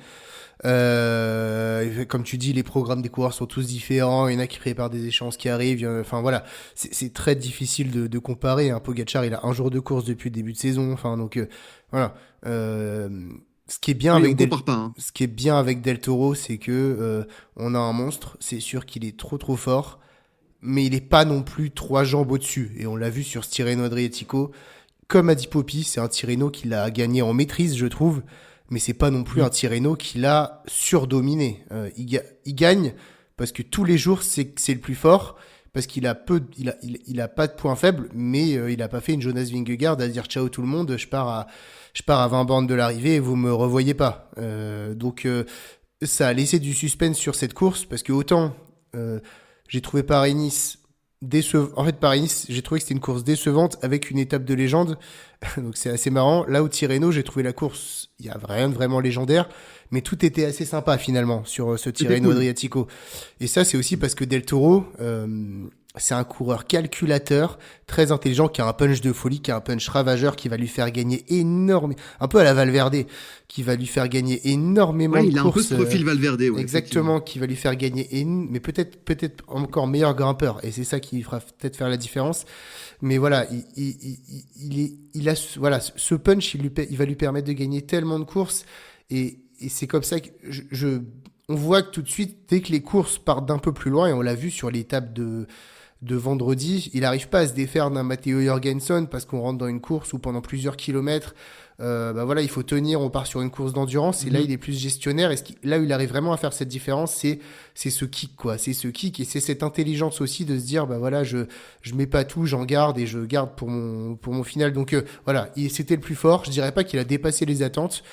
Comme tu dis, les programmes des coureurs sont tous différents, il y en a qui préparent des échéances qui arrivent, enfin voilà, c'est très difficile de comparer, hein. Pogacar, il a un jour de course depuis le début de saison, enfin, donc voilà. Euh, ce qui est bien Oui, avec on compare pas, hein. Ce qui est bien avec Del Toro, c'est que on a un monstre, c'est sûr qu'il est trop fort, mais il est pas non plus 3 jambes au-dessus. Et on l'a vu sur ce Tirreno Adriatico. Comme a dit Poppy, c'est un Tirreno qu'il a gagné en maîtrise, je trouve, mais c'est pas non plus un Tirreno qu'il a surdominé. Il gagne parce que tous les jours c'est le plus fort, parce qu'il a il a pas de points faibles, mais il a pas fait une Jonas Vingegaard à dire ciao tout le monde, je pars à 20 bornes de l'arrivée et vous me revoyez pas. Ça a laissé du suspense sur cette course parce que autant euh, j'ai trouvé Paris-Nice décevant. En fait, Paris-Nice, j'ai trouvé que c'était une course décevante avec une étape de légende. Donc c'est assez marrant. Là où Tirreno, j'ai trouvé la course, il y a rien de vraiment légendaire, mais tout était assez sympa finalement sur ce C'était Tirreno cool. Adriatico. Et ça, c'est aussi parce que Del Toro, c'est un coureur calculateur, très intelligent, qui a un punch de folie, qui a un punch ravageur, qui va lui faire gagner énormément, un peu à la Valverde, qui va lui faire gagner énormément Ouais, de il a un peu courses. ce profil Valverde, ouais, effectivement. Exactement, qui va lui faire gagner, mais peut-être encore meilleur grimpeur. Et c'est ça qui fera peut-être faire la différence. Mais voilà, il a voilà, ce punch, il va lui permettre de gagner tellement de courses. Et c'est comme ça que on voit que tout de suite, dès que les courses partent d'un peu plus loin, et on l'a vu sur l'étape de vendredi, il n'arrive pas à se défaire d'un Matteo Jorgensen parce qu'on rentre dans une course où pendant plusieurs kilomètres, bah voilà, il faut tenir, on part sur une course d'endurance et là il est plus gestionnaire et là où il arrive vraiment à faire cette différence, c'est ce kick quoi, c'est ce kick et c'est cette intelligence aussi de se dire bah voilà, je mets pas tout, j'en garde et je garde pour mon final. Donc voilà, c'était le plus fort, je dirais pas qu'il a dépassé les attentes.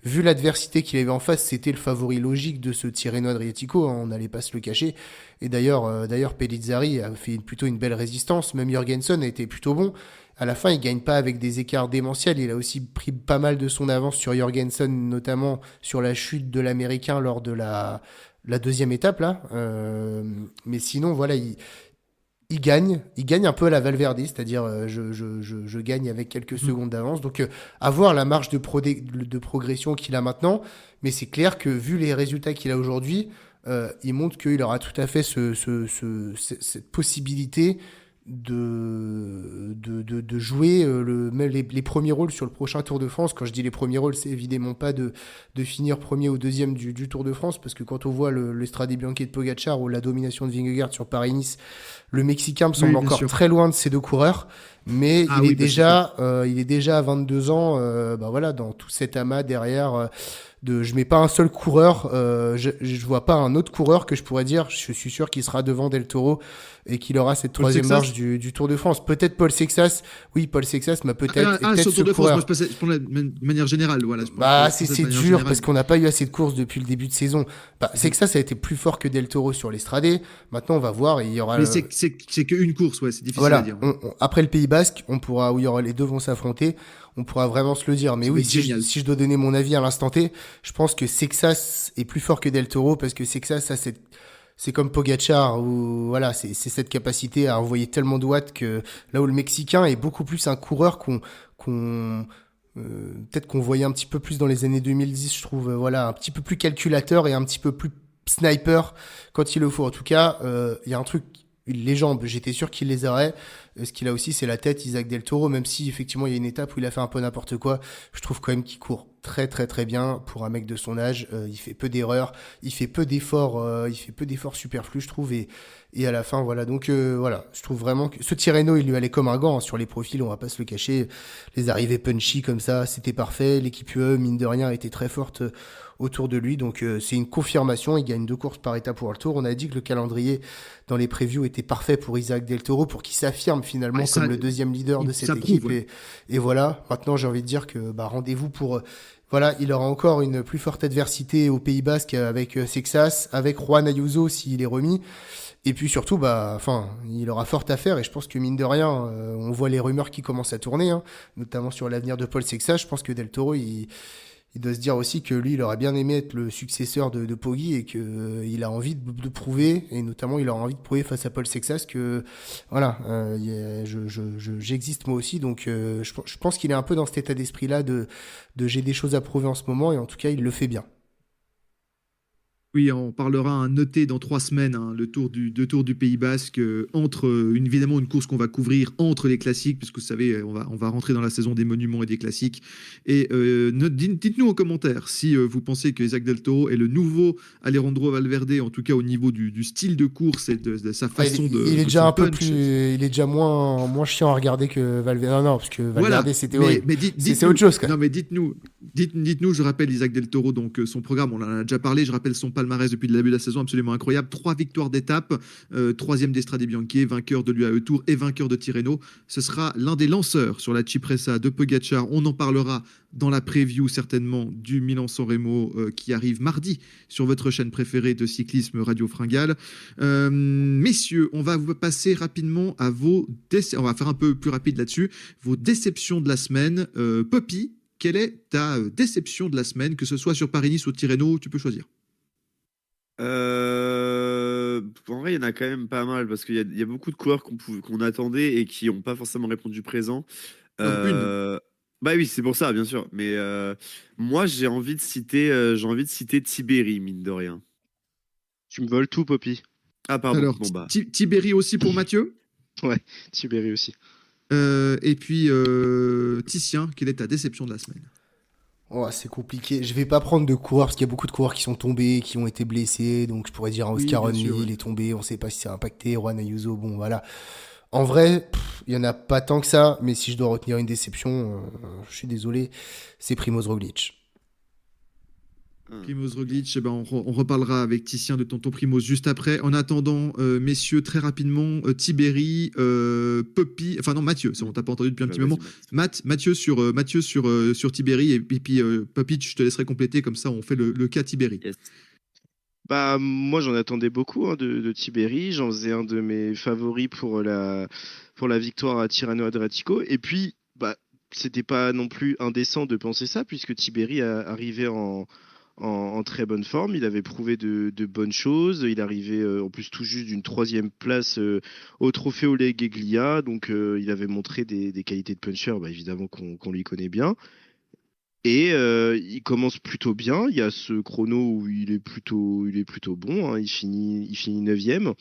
Vu l'adversité qu'il avait en face, c'était le favori logique de ce Tirreno Adriatico, hein, on n'allait pas se le cacher. Et d'ailleurs, Pellizzari a fait plutôt une belle résistance. Même Jorgensen a été plutôt bon. À la fin, il gagne pas avec des écarts démentiels. Il a aussi pris pas mal de son avance sur Jorgensen, notamment sur la chute de l'Américain lors de la deuxième étape là. Mais sinon, voilà, il gagne un peu à la Valverde, c'est-à-dire je gagne avec quelques secondes d'avance. Donc avoir la marge de progression qu'il a maintenant, mais c'est clair que vu les résultats qu'il a aujourd'hui, il montre qu'il aura tout à fait cette possibilité de jouer même les premiers rôles sur le prochain Tour de France. Quand je dis les premiers rôles, c'est évidemment pas de finir premier ou deuxième du Tour de France, parce que quand on voit l'Estrade Bianchi de Pogacar ou la domination de Vingegaard sur Paris-Nice, le Mexicain me semble Oui, bien encore sûr. très loin de ces deux coureurs, mais Ah oui, bah, il est déjà à 22 ans, bah voilà, dans tout cet amas derrière. Je mets pas un seul coureur, je vois pas un autre coureur que je pourrais dire, je suis sûr qu'il sera devant Del Toro et qu'il aura cette Paul troisième Sexas. marche du Tour de France. Peut-être Paul Sexas, oui, Paul Sexas, mais peut-être Sur ce Tour de France, moi coureur. je pensais de manière générale, voilà. Bah, Je pensais de c'est manière dur générale. parce qu'on n'a pas eu assez de courses depuis le début de saison. Bah, Sexas a été plus fort que Del Toro sur l'Estrade. Maintenant, on va voir et il y aura. Mais c'est qu'une course, ouais, c'est difficile à Voilà, dire. après le Pays Basque, on pourra, où il y aura les deux vont s'affronter, on pourra vraiment se le dire. Mais Ça va oui, être génial. si je dois donner mon avis à l'instant T, je pense que Sexas est plus fort que Del Toro parce que Sexas, c'est comme Pogacar où voilà, c'est cette capacité à envoyer tellement de watts que là où le Mexicain est beaucoup plus un coureur qu'on peut-être qu'on voyait un petit peu plus dans les années 2010, je trouve, voilà, un petit peu plus calculateur et un petit peu plus sniper quand il le faut. En tout cas, il y a un truc, les jambes, j'étais sûr qu'il les aurait. Ce qu'il a aussi, c'est la tête, Isaac Del Toro, même si effectivement il y a une étape où il a fait un peu n'importe quoi. Je trouve quand même qu'il court très bien pour un mec de son âge. Il fait peu d'erreurs, il fait peu d'efforts superflus, je trouve. Et à la fin, voilà. Donc voilà, je trouve vraiment que ce Tirreno, il lui allait comme un gant, hein, sur les profils, on va pas se le cacher. Les arrivées punchy comme ça, c'était parfait. L'équipe UE, mine de rien, était très forte autour de lui. Donc c'est une confirmation. Il gagne 2 courses par étape pour le Tour. On a dit que le calendrier dans les previews était parfait pour Isaac Del Toro, pour qu'il s'affirme finalement Ouais, ça, comme le deuxième leader de cette ça équipe. prouve, ouais. Et voilà, maintenant j'ai envie de dire que bah, rendez-vous pour... voilà, il aura encore une plus forte adversité au Pays Basque avec Sexas, avec Juan Ayuso s'il est remis. Et puis surtout, bah, enfin, il aura fort à faire. Et je pense que mine de rien, on voit les rumeurs qui commencent à tourner, hein, notamment sur l'avenir de Paul Sexas. Je pense que Del Toro, il il doit se dire aussi que lui, il aurait bien aimé être le successeur de Poggi et que il a envie de prouver, et notamment il aura envie de prouver face à Paul Sexas que voilà, j'existe moi aussi. Donc je pense qu'il est un peu dans cet état d'esprit-là de j'ai des choses à prouver en ce moment, et en tout cas, il le fait bien. Oui, on parlera un noté dans 3 semaines, hein, le tour du Pays Basque, entre évidemment une course qu'on va couvrir entre les classiques, puisque vous savez, on va rentrer dans la saison des monuments et des classiques. Et dites-nous en commentaire si vous pensez que Isaac Del Toro est le nouveau Alejandro Valverde, en tout cas au niveau du style de course et de sa façon il est de déjà son un peu punch. plus, il est déjà moins chiant à regarder que Valverde. Non, parce que Valverde, Voilà, c'était horrible. mais C'est autre chose, quoi. non, mais dites-nous, je rappelle Isaac Del Toro, donc son programme, on en a déjà parlé, je rappelle son palmarès depuis le début de la saison, absolument incroyable, 3 victoires d'étape, 3e d'Estrade Bianchi, vainqueur de l'UAE Tour et vainqueur de Tirreno. Ce sera l'un des lanceurs sur la Cipressa de Pogacar, on en parlera dans la preview certainement du Milan-San Remo qui arrive mardi sur votre chaîne préférée de cyclisme Radio Fringale. Messieurs, on va vous passer rapidement à on va faire un peu plus rapide là-dessus, vos déceptions de la semaine. Poppy, quelle est ta déception de la semaine, que ce soit sur Paris-Nice ou Tirreno, tu peux choisir. En vrai, il y en a quand même pas mal parce qu'il y a beaucoup de coureurs qu'on attendait et qui n'ont pas forcément répondu présent. Non, une. Bah oui, c'est pour ça, bien sûr. Mais moi, j'ai envie de citer Tibéri, mine de rien. Tu me voles tout, Poppy. Ah, pardon. Alors, Bon, bah. Tibéri aussi pour Mathieu. Ouais, Tibéri aussi. Et puis, Titien, quelle est ta déception de la semaine? Oh, c'est compliqué. Je vais pas prendre de coureurs parce qu'il y a beaucoup de coureurs qui sont tombés, qui ont été blessés. Donc je pourrais dire Oscar bien Onley, sûr, ouais. il est tombé. On sait pas si ça a impacté. Juan Ayuso, bon voilà. En vrai, il y en a pas tant que ça. Mais si je dois retenir une déception, je suis désolé, c'est Primoz Roglic. Primoz Roglic, eh ben on reparlera avec Titien de tonton Primoz juste après. En attendant, messieurs, très rapidement, Tibéri, Poppy, enfin non, Mathieu, on t'a pas entendu depuis un petit moment. Mathieu sur Tibéri, et puis Poppy, je te laisserai compléter, comme ça on fait le cas Tibéri. Yes. Bah, moi, j'en attendais beaucoup de Tibéri. J'en faisais un de mes favoris pour la victoire à Tirreno Adriatico. Et puis, bah, c'était pas non plus indécent de penser ça, puisque Tibéri arrivait en très bonne forme. Il avait prouvé de bonnes choses. Il arrivait en plus tout juste d'une 3e place au Trophée Oleg Eglia. Donc, il avait montré des qualités de puncher, bah, évidemment qu'on lui connaît bien. Et il commence plutôt bien. Il y a ce chrono où il est plutôt bon, hein. Il finit 9e.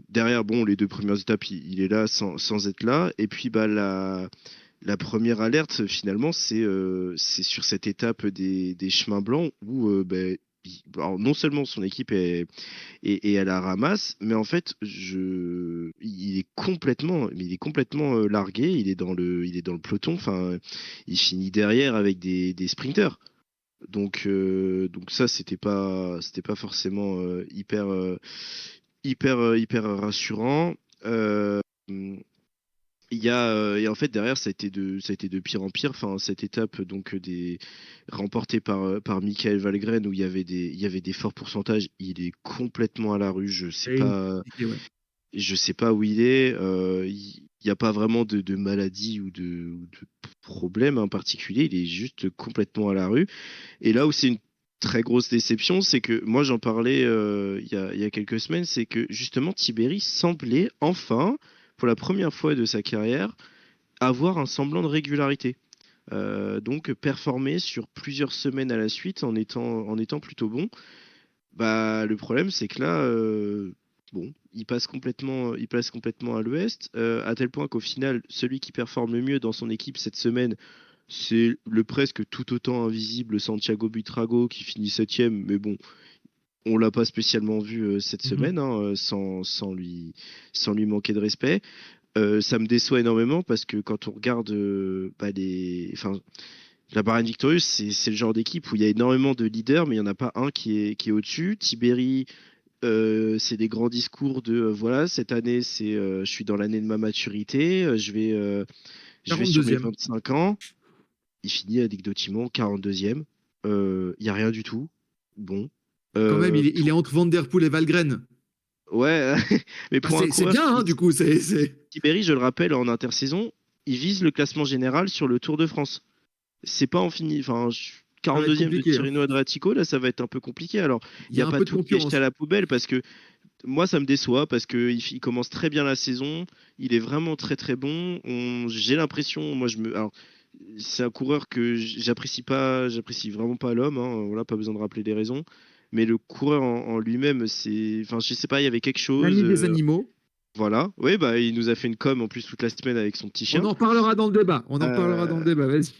Derrière, bon, les 2 premières étapes, il est là sans être là. Et puis, bah, la première alerte, finalement, c'est sur cette étape des chemins blancs où bah, alors, non seulement son équipe est à la ramasse, mais en fait, il est complètement largué. Il est dans le peloton. Enfin, il finit derrière avec des sprinters. Donc ça, c'était pas forcément hyper rassurant. Euh, et en fait derrière ça a été de pire en pire. Enfin, cette étape donc remportée par Michael Valgren, où il y avait des forts pourcentages, il est complètement à la rue. Je sais pas où il est. Il n'y a pas vraiment de maladie ou de problème en particulier. Il est juste complètement à la rue. Et là où c'est une très grosse déception, c'est que moi j'en parlais il y a quelques semaines, c'est que justement Tibéri semblait enfin, pour la première fois de sa carrière, avoir un semblant de régularité. Donc performer sur plusieurs semaines à la suite en étant plutôt bon. Bah, le problème, c'est que là, bon, il passe complètement à l'ouest, à tel point qu'au final, celui qui performe le mieux dans son équipe cette semaine, c'est le presque tout autant invisible Santiago Buitrago, qui finit 7e, mais bon, on l'a pas spécialement vu cette semaine, hein, sans lui manquer de respect. Ça me déçoit énormément parce que quand on regarde bah, la Bahrain Victorious, c'est le genre d'équipe où il y a énormément de leaders, mais il n'y en a pas un qui est au-dessus. Tibéri, c'est des grands discours de voilà, cette année, je suis dans l'année de ma maturité, je vais sur mes 25 ans. Il finit anecdotiquement 42e. Il n'y a rien du tout. Bon. Quand même, il est entre Van Der Poel et Valgren. Ouais, mais pour un c'est bien, hein, du coup. Tibéri, je le rappelle, en intersaison, il vise le classement général sur le Tour de France. C'est pas en fini. Enfin, va être 42e de compliqué. Tirreno Adriatico, là, ça va être un peu compliqué. Alors, il Il n'y y a a un pas peu de tout qui est concurrence. jeté à la poubelle parce que moi, ça me déçoit parce qu'il commence très bien la saison. Il est vraiment très très bon. J'ai l'impression, alors, c'est un coureur que j'apprécie vraiment pas l'homme. Hein, voilà, pas besoin de rappeler les raisons. Mais le coureur en lui-même, enfin, je sais pas, il y avait quelque chose. L'ami des animaux. Voilà. Oui, bah, il nous a fait une com en plus toute la semaine avec son petit On chien. en reparlera dans le débat. On en reparlera dans le Euh, débat. Vas-y.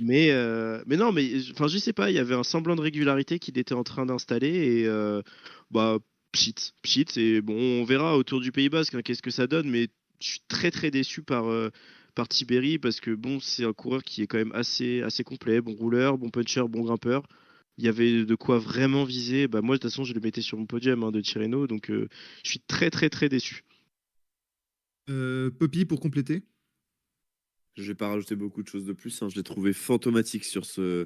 mais non, mais enfin, je sais pas, il y avait un semblant de régularité qu'il était en train d'installer et bah pchit et bon, on verra autour du Pays Basque hein, qu'est-ce que ça donne, mais je suis très très déçu par Tiberi parce que bon, c'est un coureur qui est quand même assez complet, bon rouleur, bon puncher, bon grimpeur. Il y avait de quoi vraiment viser. Bah moi de toute façon, je le mettais sur mon podium hein, de Tirreno, donc je suis très très très déçu. Poppy, pour compléter. Je vais pas rajouter beaucoup de choses de plus. Hein. Je l'ai trouvé fantomatique sur ce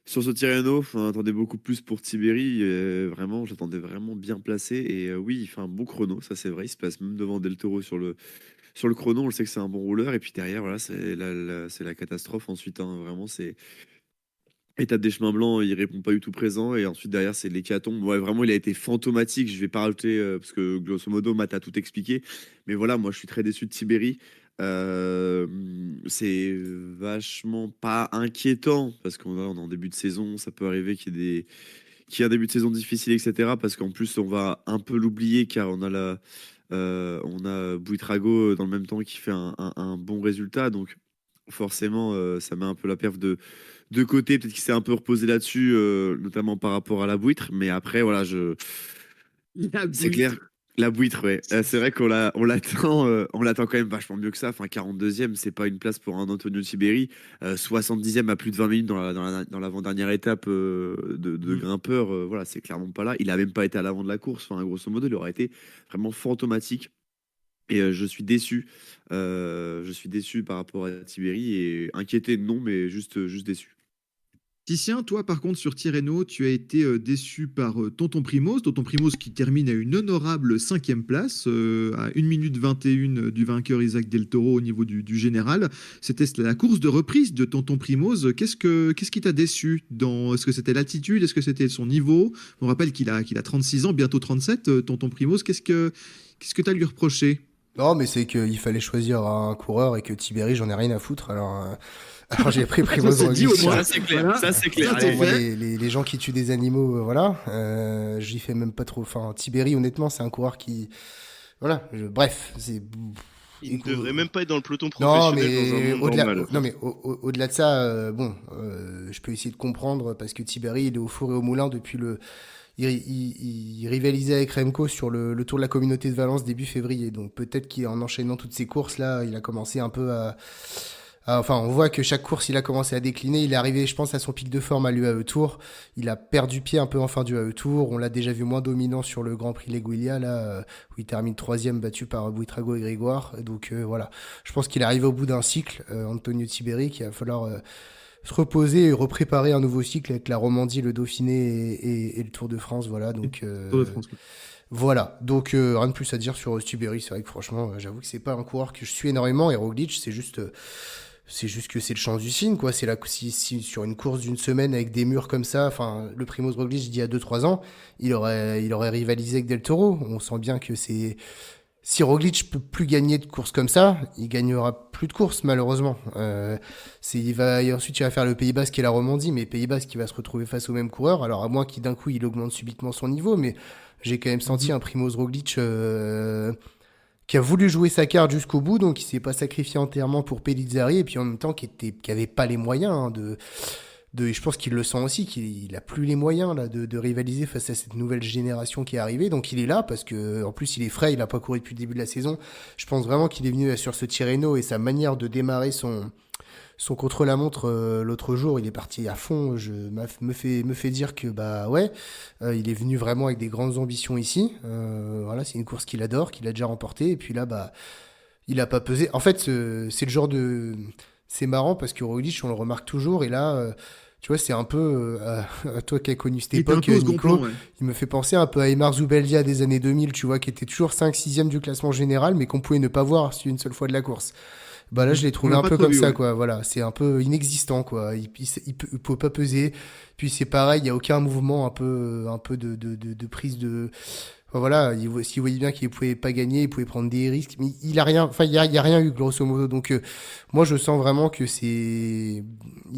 Tirreno. Enfin, j'attendais beaucoup plus pour Tiberi. Vraiment, j'attendais vraiment bien placé. Et oui, il fait un bon chrono, ça c'est vrai. Il se passe même devant Del Toro sur le chrono. On le sait que c'est un bon rouleur. Et puis derrière, voilà, c'est la catastrophe ensuite. Hein. Vraiment, c'est étape des chemins blancs. Il répond pas du tout présent. Et ensuite derrière, c'est l'hécatombe. Ouais, vraiment, il a été fantomatique. Je vais pas rajouter parce que grosso modo, Matt a tout expliqué. Mais voilà, moi, je suis très déçu de Tiberi. C'est vachement pas inquiétant parce qu'on est en début de saison, ça peut arriver qu'il y ait un début de saison difficile, etc. Parce qu'en plus, on va un peu l'oublier car on a Buitrago dans le même temps qui fait un bon résultat. Donc, forcément, ça met un peu la perf de côté. Peut-être qu'il s'est un peu reposé là-dessus, notamment par rapport à la Buitre. Mais après, voilà, c'est clair. La Buitre, ouais. C'est vrai on l'attend quand même vachement mieux que ça. Enfin, 42e, c'est pas une place pour un Antonio Tiberi. 70e à plus de 20 minutes dans l'avant-dernière étape de grimpeur. Voilà, c'est clairement pas là. Il a même pas été à l'avant de la course. Enfin, grosso modo, il aurait été vraiment fantomatique. Et je suis déçu. Je suis déçu par rapport à Tiberi et inquiété, non, mais juste déçu. Titien, toi, par contre, sur Tirreno, tu as été déçu par Tonton Primoz. Tonton Primoz qui termine à une honorable 5e place, à 1 minute 21 du vainqueur Isaac Del Toro au niveau du général. C'était la course de reprise de Tonton Primoz. Qu'est-ce qui t'a déçu Est-ce que c'était l'altitude? Est-ce que c'était son niveau? On rappelle qu'il a 36 ans, bientôt 37, Tonton Primoz. Qu'est-ce que tu as lui reproché? Non, mais c'est qu'il fallait choisir un coureur et que Tiberi, j'en ai rien à foutre. Alors j'ai pris Primoz Ça, c'est dit, Roglic. au moins. Ça, c'est clair. Voilà. Ça, c'est clair. Ça, c'est Allez, Moi, fait. les gens qui tuent des animaux, voilà. J'y fais même pas trop. Enfin, Tiberi, honnêtement, c'est un coureur qui. Voilà. Bref, c'est. Il ne Écoute, devrait même pas être dans le peloton Non, professionnel dans un mais monde au-delà, normal. non, mais au-delà de ça, je peux essayer de comprendre parce que Tiberi, il est au four et au moulin depuis il rivalisait avec Remco sur le Tour de la Communauté de Valence début février. Donc peut-être qu'en enchaînant toutes ces courses là, il a commencé un peu enfin, on voit que chaque course, il a commencé à décliner. Il est arrivé, je pense, à son pic de forme à l'UAE Tour. Il a perdu pied un peu en fin du UAE Tour. On l'a déjà vu moins dominant sur le Grand Prix Leguilia, là, où il termine 3e, battu par Buitrago et Grégoire. Donc voilà, je pense qu'il est arrivé au bout d'un cycle, Antonio Tiberi, qu'il va falloir se reposer et repréparer un nouveau cycle avec la Romandie, le Dauphiné et le Tour de France. Voilà, donc Tour de France, oui. voilà, donc rien de plus à dire sur Tiberi. C'est vrai que franchement, j'avoue que c'est pas un coureur que je suis énormément. Et Roglic, c'est juste que c'est le champ du signe, quoi. C'est si sur une course d'une semaine avec des murs comme ça, enfin, le Primoz Roglic d'il y a 2-3 ans, il aurait rivalisé avec Del Toro. On sent bien que si Roglic peut plus gagner de courses comme ça, il gagnera plus de courses, malheureusement. Ensuite, il va faire le Pays Basque et la Romandie, mais Pays Basque, il va se retrouver face au même coureur. Alors, à moins qu'il d'un coup, il augmente subitement son niveau, mais j'ai quand même senti un Primoz Roglic, qui a voulu jouer sa carte jusqu'au bout, donc il s'est pas sacrifié entièrement pour Pellizzari, et puis en même temps qui avait pas les moyens hein, je pense qu'il le sent aussi, qu'il a plus les moyens là de rivaliser face à cette nouvelle génération qui est arrivée. Donc il est là parce que en plus il est frais, il a pas couru depuis le début de la saison. Je pense vraiment qu'il est venu sur ce Tirreno et sa manière de démarrer son contre-la-montre l'autre jour, il est parti à fond. Me fait dire que bah ouais, il est venu vraiment avec des grandes ambitions ici. Voilà, c'est une course qu'il adore, qu'il a déjà remportée. Et puis là, bah, il a pas pesé. En fait, c'est le genre de, c'est marrant parce que Roglic, on le remarque toujours. Et là, tu vois, c'est un peu à toi qui as connu cette Il était un époque, peu au second Nico. plan, ouais. Il me fait penser un peu à Eymar Zubeldia des années 2000, tu vois, qui était toujours 5-6e du classement général, mais qu'on pouvait ne pas voir sur une seule fois de la course. Bah là, je l'ai On trouvé l'a un pas peu trop comme vu, ça, ouais. quoi. Voilà, c'est un peu inexistant, quoi. Il peut pas peser. Puis c'est pareil, il y a aucun mouvement un peu de prise de. Enfin, voilà, s'il voyait bien qu'il pouvait pas gagner, il pouvait prendre des risques, mais il a rien. Enfin, il y a rien eu grosso modo. Donc moi, je sens vraiment que il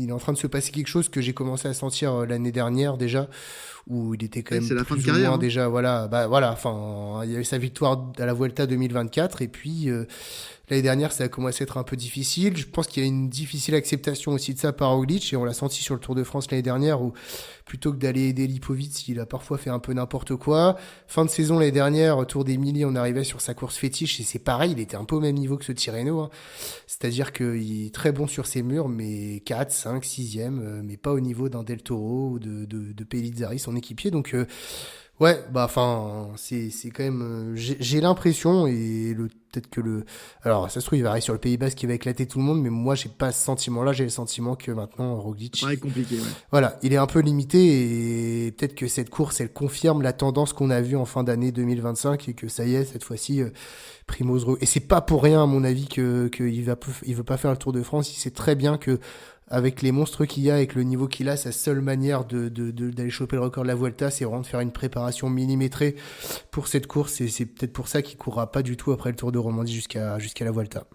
est en train de se passer quelque chose que j'ai commencé à sentir l'année dernière déjà, où il était quand Ouais, même c'est la fin de plus ou carrière, moins hein. déjà, voilà, bah voilà, enfin, il y a eu sa victoire à la Vuelta 2024, et puis l'année dernière, ça a commencé à être un peu difficile. Je pense qu'il y a une difficile acceptation aussi de ça par Roglic, et on l'a senti sur le Tour de France l'année dernière, où plutôt que d'aller aider Lipovic, il a parfois fait un peu n'importe quoi. Fin de saison l'année dernière, Tour d'Émilie, on arrivait sur sa course fétiche, et c'est pareil, il était un peu au même niveau que ce Tirreno, hein. C'est-à-dire qu'il est très bon sur ses murs, mais 4, 5, 6e, mais pas au niveau d'un Del Toro ou de Pellizzari, son équipier. Donc, ouais, bah, enfin, c'est quand même. J'ai l'impression, et peut-être que le. Alors, ça se trouve, il va arriver sur le Pays Basque qui va éclater tout le monde, mais moi, j'ai pas ce sentiment-là. J'ai le sentiment que maintenant, Ça Roglic, paraît compliqué, ouais. voilà, il est un peu limité, et peut-être que cette course, elle confirme la tendance qu'on a vue en fin d'année 2025, et que ça y est, cette fois-ci, Primoz Roglic. Et c'est pas pour rien, à mon avis, que il veut pas faire le Tour de France. Il sait très bien que, avec les monstres qu'il y a, avec le niveau qu'il a, sa seule manière d'aller choper le record de la Vuelta, c'est vraiment de faire une préparation millimétrée pour cette course. Et c'est peut-être pour ça qu'il courra pas du tout après le Tour de Romandie jusqu'à la Vuelta.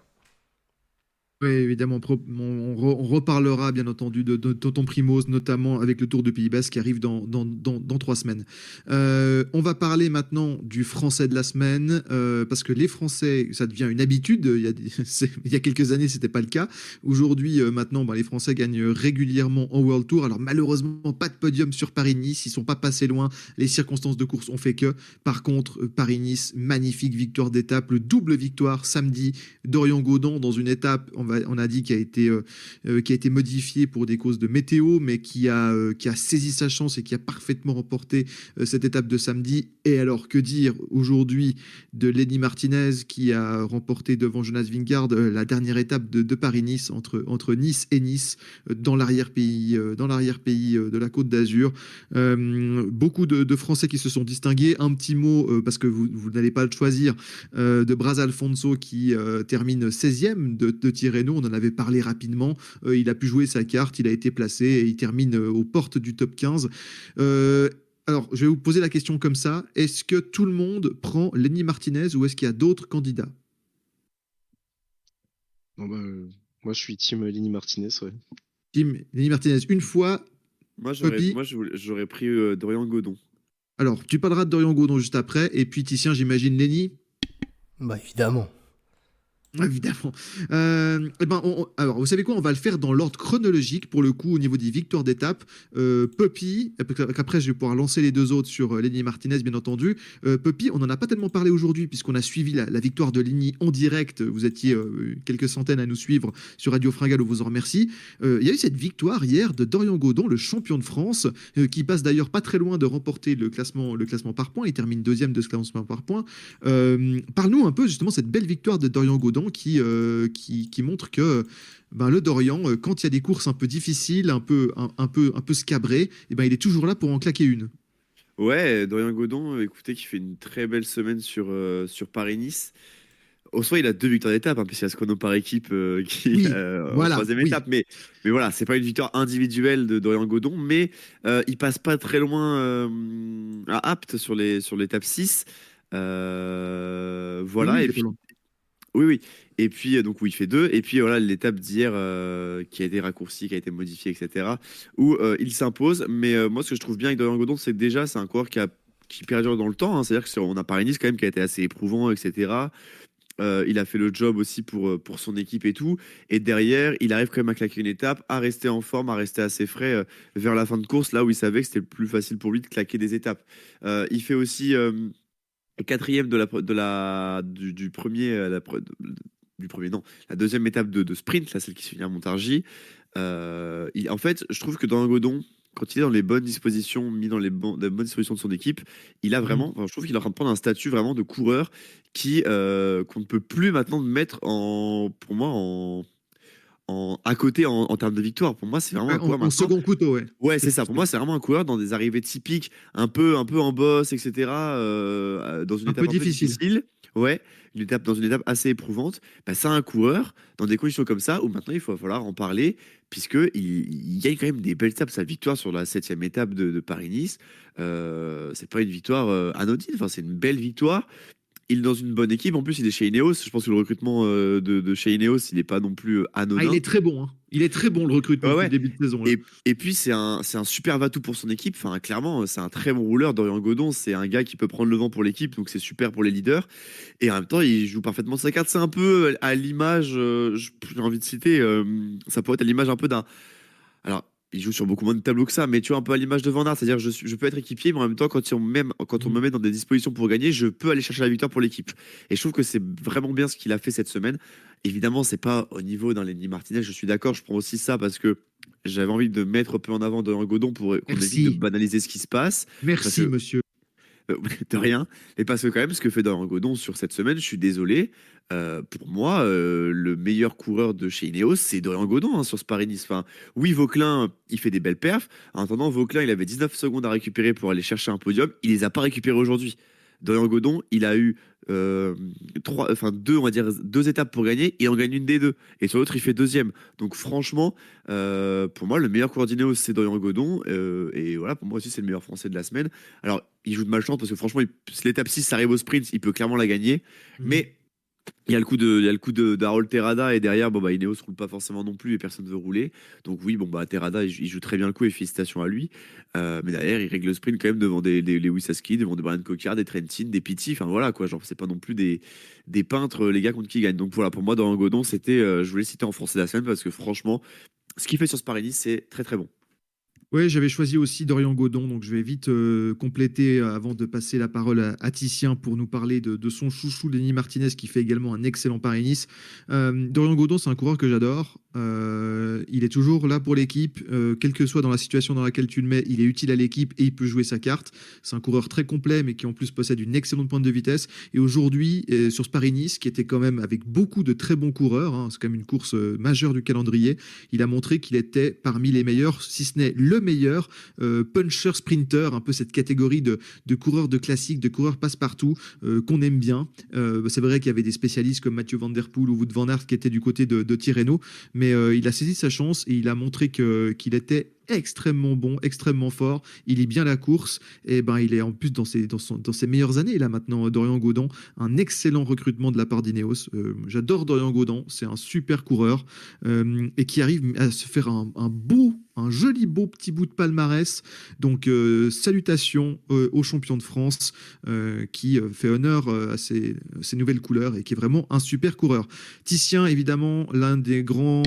Oui, évidemment, on reparlera bien entendu de Tonton Primoz, notamment avec le Tour de Pays Basque qui arrive dans 3 semaines. On va parler maintenant du Français de la semaine, parce que les Français, ça devient une habitude. Il y a quelques années, c'était pas le cas. Aujourd'hui, maintenant, les Français gagnent régulièrement en World Tour. Alors malheureusement, pas de podium sur Paris-Nice, ils sont pas passés loin. Les circonstances de course ont fait que. Par contre, Paris-Nice, magnifique victoire d'étape, le double victoire samedi. Dorian Gaudin dans une étape, on a dit, qui a été modifiée pour des causes de météo, mais qui a saisi sa chance et qui a parfaitement remporté cette étape de samedi. Et alors, que dire aujourd'hui de Lenny Martinez qui a remporté devant Jonas Vingegaard la dernière étape de Paris-Nice entre Nice et Nice, dans l'arrière-pays de la Côte d'Azur. Beaucoup de Français qui se sont distingués. Un petit mot, parce que vous n'allez pas le choisir, de Braz Alfonso qui termine 16e de Tirreno. On en avait parlé rapidement. Il a pu jouer sa carte, il a été placé et il termine aux portes du top 15. Alors, je vais vous poser la question comme ça. Est-ce que tout le monde prend Lenny Martinez ou est-ce qu'il y a d'autres candidats? Bon, bah, moi, je suis team Lenny Martinez, ouais. Team Lenny Martinez une fois, Poppy. J'aurais pris Dorian Godon. Alors, tu parleras de Dorian Gaudon juste après. Et puis, Titien, j'imagine Lenny. Bah, évidemment. Évidemment. Alors, vous savez quoi? On va le faire dans l'ordre chronologique, pour le coup, au niveau des victoires d'étape. Puppy, après, je vais pouvoir lancer les deux autres sur Lenny Martinez, bien entendu. Puppy, on n'en a pas tellement parlé aujourd'hui, puisqu'on a suivi la victoire de Lenny en direct. Vous étiez quelques centaines à nous suivre sur Radio Fringale, on vous en remercie. Il y a eu cette victoire hier de Dorian Gaudin, le champion de France, qui passe d'ailleurs pas très loin de remporter le classement par points. Il termine deuxième de ce classement par points. Parle-nous un peu, justement, cette belle victoire de Dorian Gaudin qui montre que le Dorian, quand il y a des courses un peu difficiles, un peu scabrées, et il est toujours là pour en claquer une. Ouais, Dorian Godon, écoutez, qui fait une très belle semaine sur Paris-Nice. Au soit, il a 2 victoires d'étape, hein, puisqu'il y a ce chrono par équipe qui Oui, en voilà, troisième oui. étape. Mais voilà, c'est pas une victoire individuelle de Dorian Godon, mais il passe pas très loin à Apt sur l'étape 6. Oui, oui, Voilà, il et était pas puis loin. oui, oui. Et puis, donc, où il fait 2. Et puis, voilà, l'étape d'hier qui a été raccourcie, qui a été modifiée, etc. Où il s'impose. Mais moi, ce que je trouve bien avec Dorian Godon, c'est que déjà, c'est un coureur qui perdure dans le temps, hein. C'est-à-dire qu'on a Paris-Nice quand même qui a été assez éprouvant, etc. Il a fait le job aussi pour son équipe et tout. Et derrière, il arrive quand même à claquer une étape, à rester en forme, à rester assez frais vers la fin de course, là où il savait que c'était le plus facile pour lui de claquer des étapes. Il fait aussi quatrième du premier, du premier, non, la deuxième étape de sprint, là, celle qui se finit à Montargis. En fait, je trouve que dans un Godon, quand il est dans les bonnes dispositions, mis dans les bonnes dispositions de son équipe, il a Mhm. vraiment, enfin, je trouve qu'il est en train de prendre un statut vraiment de coureur qu'on ne peut plus maintenant mettre pour moi à côté en termes de victoire. Pour moi, c'est vraiment Ouais, un coureur en maintenant. second couteau, ouais. Ouais, c'est ça. Pour moi, c'est vraiment un coureur dans des arrivées typiques, un peu en boss, etc. Dans une Un peu étape un peu difficile. difficile. Ouais, dans une étape assez éprouvante. Bah, c'est un coureur dans des conditions comme ça où maintenant il va falloir en parler puisque il gagne quand même des belles étapes. Sa victoire sur la 7e étape de Paris-Nice, c'est pas une victoire anodine. Enfin, c'est une belle victoire. Il est dans une bonne équipe. En plus, il est chez Ineos. Je pense que le recrutement de chez Ineos, il n'est pas non plus Ah, il anodin. est très bon, hein. Il est très bon, le recrutement Ouais, depuis ouais. le début de saison, là. Et puis, c'est un super atout pour son équipe. Enfin, clairement, c'est un très bon rouleur. Dorian Godon, c'est un gars qui peut prendre le vent pour l'équipe, donc c'est super pour les leaders. Et en même temps, il joue parfaitement sa carte. C'est un peu à l'image, j'ai envie de citer, ça pourrait être à l'image un peu d'un. Alors, il joue sur beaucoup moins de tableaux que ça, mais tu vois, un peu à l'image de Van Aert, c'est-à-dire je peux être équipier, mais en même temps, quand on me met dans des dispositions pour gagner, je peux aller chercher la victoire pour l'équipe. Et je trouve que c'est vraiment bien ce qu'il a fait cette semaine. Évidemment, c'est pas au niveau d'un Lenny Martinez, je suis d'accord, je prends aussi ça parce que j'avais envie de mettre un peu en avant Dorian Godon pour qu'on évite de Merci. banaliser ce qui se passe. Parce Merci, que monsieur. de rien. Et parce que quand même, ce que fait Dorian Godon sur cette semaine, je suis désolé. Pour moi, le meilleur coureur de chez Ineos, c'est Dorian Godon sur ce Paris-Nice. Enfin, oui, Vauquelin, il fait des belles perfs. En attendant, Vauquelin, il avait 19 secondes à récupérer pour aller chercher un podium. Il les a pas récupérés aujourd'hui. Dorian Godon, il a eu on va dire deux étapes pour gagner. Il en gagne une des deux. Et sur l'autre, il fait deuxième. Donc franchement, pour moi, le meilleur coureur d'Ineos, c'est Dorian Godon. Et voilà, pour moi aussi, c'est le meilleur français de la semaine. Alors, il joue de malchance parce que franchement, l'étape 6, ça arrive au sprint, il peut clairement la gagner. Mais il y a le coup d'Harold Terrada et derrière, bon, bah, Ineos roule pas forcément non plus et personne ne veut rouler. Donc oui, bon, bah, Terrada, il joue très bien le coup et félicitations à lui. Mais derrière, il règle le sprint quand même devant des Lewis Haskell, devant des Brian Coquard, des Trentin, des Pitti. Enfin voilà, quoi. Genre, c'est pas non plus des peintres, les gars contre qui ils gagnent. Donc voilà, pour moi, dans Godon, c'était, je voulais citer en français de la semaine parce que franchement, ce qu'il fait sur ce Paris-Nice, c'est très très bon. Ouais, j'avais choisi aussi Dorian Godon, donc je vais vite compléter avant de passer la parole à Titien pour nous parler de son chouchou Lenny Martinez qui fait également un excellent Paris-Nice. Dorian Godon, c'est un coureur que j'adore. Il est toujours là pour l'équipe, quelle que soit dans la situation dans laquelle tu le mets, il est utile à l'équipe et il peut jouer sa carte. C'est un coureur très complet, mais qui en plus possède une excellente pointe de vitesse. Et aujourd'hui, sur ce Paris-Nice, qui était quand même avec beaucoup de très bons coureurs, hein, c'est quand même une course majeure du calendrier, il a montré qu'il était parmi les meilleurs, si ce n'est le meilleur puncher sprinter, un peu cette catégorie de coureurs de classique, de coureurs passe-partout qu'on aime bien. C'est vrai qu'il y avait des spécialistes comme Mathieu Van Der Poel ou Wout van Aert qui étaient du côté de Tirreno, mais il a saisi sa chance et il a montré qu'il était extrêmement bon, extrêmement fort. Il est bien la course et ben il est en plus dans ses meilleures années là maintenant. Dorian Godon, un excellent recrutement de la part d'Ineos. J'adore Dorian Godon, c'est un super coureur et qui arrive à se faire un joli beau petit bout de palmarès. Donc salutations aux champions de France qui fait honneur à ces nouvelles couleurs et qui est vraiment un super coureur. Titien, évidemment, l'un des grands